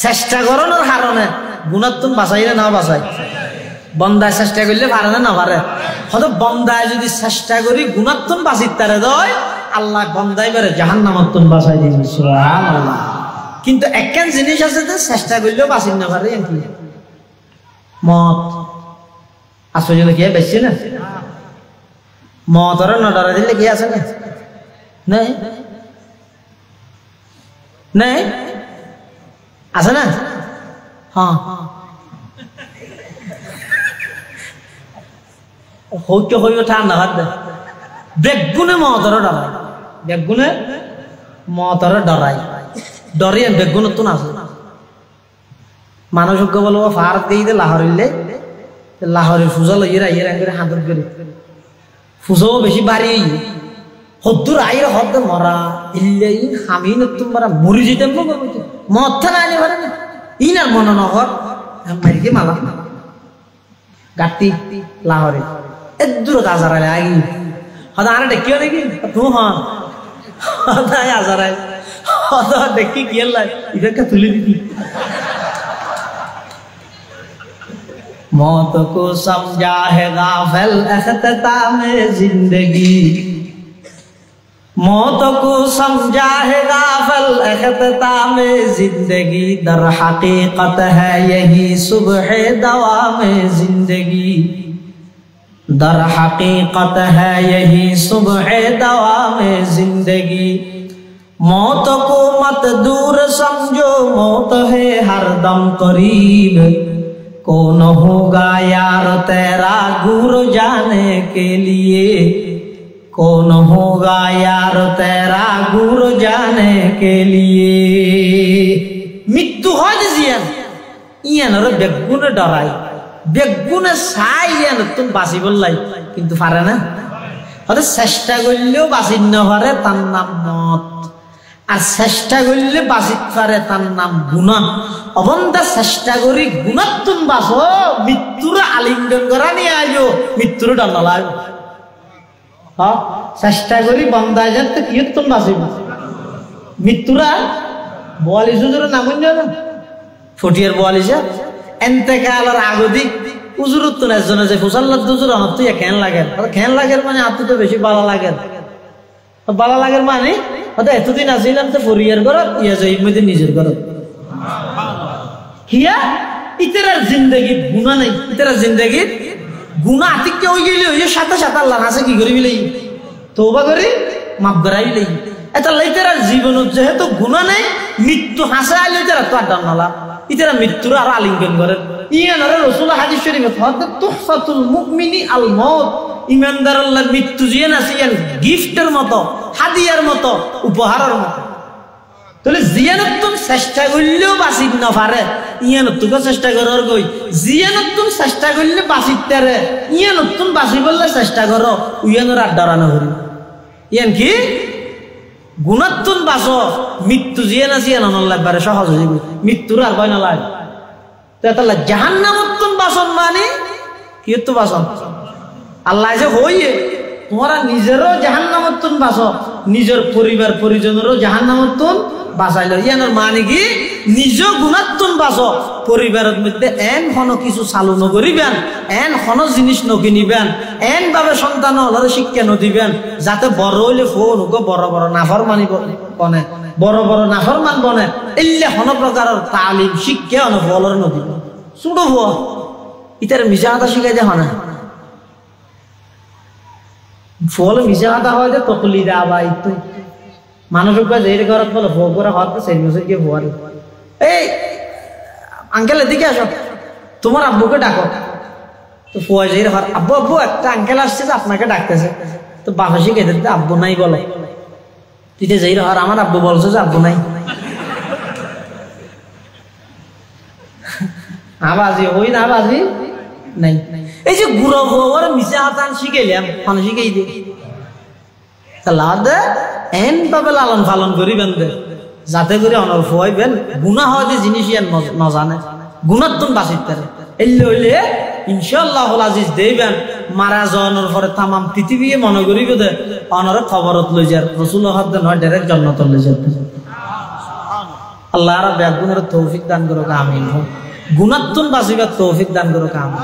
চেষ্টা করানোর কারণে গুনাহতুন বাঁচাইলে না বাঁচাই বন্দায় চেষ্টা করলে পারে না পারে হয়তো বন্দায় যদি চেষ্টা করি গুনাহতুন বাঁচিত তারে দয় আল্লাহ বন্দায় বেরে জাহান্নামতুন বাঁচাই দিবেন সুবহানাল্লাহ কিন্তু একখান জিনিস আছে যে চেষ্টা করলেও বাঁচিন না পারে কি মত আসলে কি বেশি না মতরে না ডরা দিলে কি আছে না নাই নাই আছে না হ্যাঁ হইতে হইও ঠান্ডা হাত দে বেগুনে মতরে ডরাই বেগুনে মতরে ডরাই ডরিয়ে বেগুন তো না মানুষ বলবো ফারত গিয়ে দে লাহরিলে লাহরি ফুজা লইয়ে আইয়ে করে হাঁদর করে ফুজাও বেশি বাড়ি হদ্দুর আইরে হদ্দ মরা ইল্লে আমি তোমরা মরি যেতাম না মদ না আনি পারে না ইনার মনে নহর মারিকে মালা গাটি লাহরি এদূর কাজার আগে হদা আর ডেকিও নাকি তু হ্যাঁ হদাই আজার হদা ডেকি কি ইদেরকে তুলে দিবি मौत को समझा है गाफिल अख्ताम जिंदगी मौत को समझा है गाफिल अख्ताम जिंदगी दर हकीकत है यही सुबह दवाम जिंदगी दर हकीकत है यही सुबह दवामे जिंदगी मौत को मत दूर समझो मौत है हरदम करीब कौन होगा यार तेरा गुर जाने के लिए कौन होगा यार तेरा गुर जाने के लिए मृत्यु হয় জিয়ান ইয়ানর বেগুনে ডরাই বেগুনে চাই ইয়ান তুমি বাঁচিব লাই কিন্তু পারে না হয়তো চেষ্টা করলেও বাঁচিত নপারে তার নাম মত আর চেষ্টা করলে বাঁচিত পারে তার নাম গুণা অবন্ধা চেষ্টা করি গুণাত তুমি বাঁচো মৃত্যুর আলিঙ্গন করা নিয়ে আইও মৃত্যুর দণ্ড লাগবে হ্যাঁ চেষ্টা করি বন্দায় যাতে কি তুমি বাঁচিব মৃত্যুরা 42 হুজুরের নাম না ফটিয়ার 42 এন্তেকালের আগদি হুজুরত তো একজনে যে ফুসাল্লাত হুজুর আমার তো কেন লাগে কেন লাগে মানে আপনি তো বেশি ভালো লাগে ভালো লাগে মানে হয়তো এতদিন আসিলাম তো ফরিয়ার ঘর ইয়া যাই মধ্যে নিজের ঘর কিয়া ইতার জিন্দেগি গুনাহ নাই ইতার জিন্দেগি গুনাহ আতিকে হই গেলে ওই সাথে সাথে আল্লাহ আছে কি করি বিলাই তওবা করি মাফ করাই বিলাই এটা লাইতার জীবন যেহেতু গুনাহ নাই মৃত্যু হাসে আইলে তারা তো আড্ডা নলা ইতারা মৃত্যুর আর আলিঙ্গন করে ইয়ানরে রাসূল হাদিস শরীফে হযরত তুহফাতুল মুমিনি আল মউত ইমানদার আল্লাহর মৃত্যু জিয়ান আছে ইয়ান গিফটের মতো হাদিয়ার মতো উপহারের মতো তাহলে জিয়ানত তুমি চেষ্টা করলেও বাঁচিত না পারে ইয়ানত তুমি চেষ্টা করার কই জিয়ানত তুমি চেষ্টা করলে বাঁচিত পারে ইয়ানত তুমি বাঁচি বললে চেষ্টা করো ইয়ানোর আর ডরানো হরি ইয়ান কি গুণাত্তুন বাঁচো মৃত্যু জিয়ান আছে ইয়ান লাগবারে সহজ হয়ে যাবে মৃত্যুর আর ভয় না লাগে তাহলে জাহান্নামত্তুন বাঁচন মানে কি তো বাঁচন আল্লাহ যে হইয়ে তোমরা নিজেরও জাহান্নামত্তুন বাঁচো নিজের পরিবার পরিজনেরও জাহান্নামত্তুন বাঁচাইল ইয়ানোর মানে কি নিজ গুণাত্তুন বাঁচো পরিবারের মধ্যে এন হন কিছু চালু নকরিবেন এন হন জিনিস নকিনিবেন এন ভাবে সন্তান হলে শিক্ষা নদিবেন যাতে বড় হইলে ফোন বড় বড় নাফরমানি বনে বড় বড় নাফরমান বনে এলে হন প্রকারের তালিম শিক্ষা অনুফলের নদিব ছোট ভুয়া ইতার মিশা কথা শিখাই দে হনা ফল মিশা কথা হয় যে তকলি দা বা ইতো মানুষের কাছে এই ঘরত বলে ভোগ করে হওয়ার সেই বছর গিয়ে ভুয়ারি এই আঙ্কেল এদিকে আসো তোমার আব্বুকে ডাকো তো ফুয়া যাই হর আব্বু আব্বু একটা আঙ্কেল আসছে যে আপনাকে ডাকতেছে তো বাবা শিখে দিতে আব্বু নাই বলে তুই যাই হর আমার আব্বু বলছো যে আব্বু নাই আবাজি ওই না আবাজি নাই এই যে গুড়ো গোবর মিশে হাতান শিখাইলাম মানুষ শিখাই দে তাহলে এন ভাবে লালন পালন করিবেন দে যাতে করে অনর ফুয়াইবেন গুনাহ হয় জিনিস ন জানে গুণার তুমি বাঁচিত পারে এলে হইলে ইনশাআল্লাহুল আজিজ দেইবেন মারা যাওয়ার পরে তাম পৃথিবী মনে করিব দে অনর খবরত লই যার রাসূলুল্লাহ হদ্দ নয় ডাইরেক্ট জান্নাত লই যাবে আল্লাহ রাব্বুল আলামিনের তৌফিক দান করুক আমিন গুণার তুমি বাঁচিবার তৌফিক দান করুক আমিন।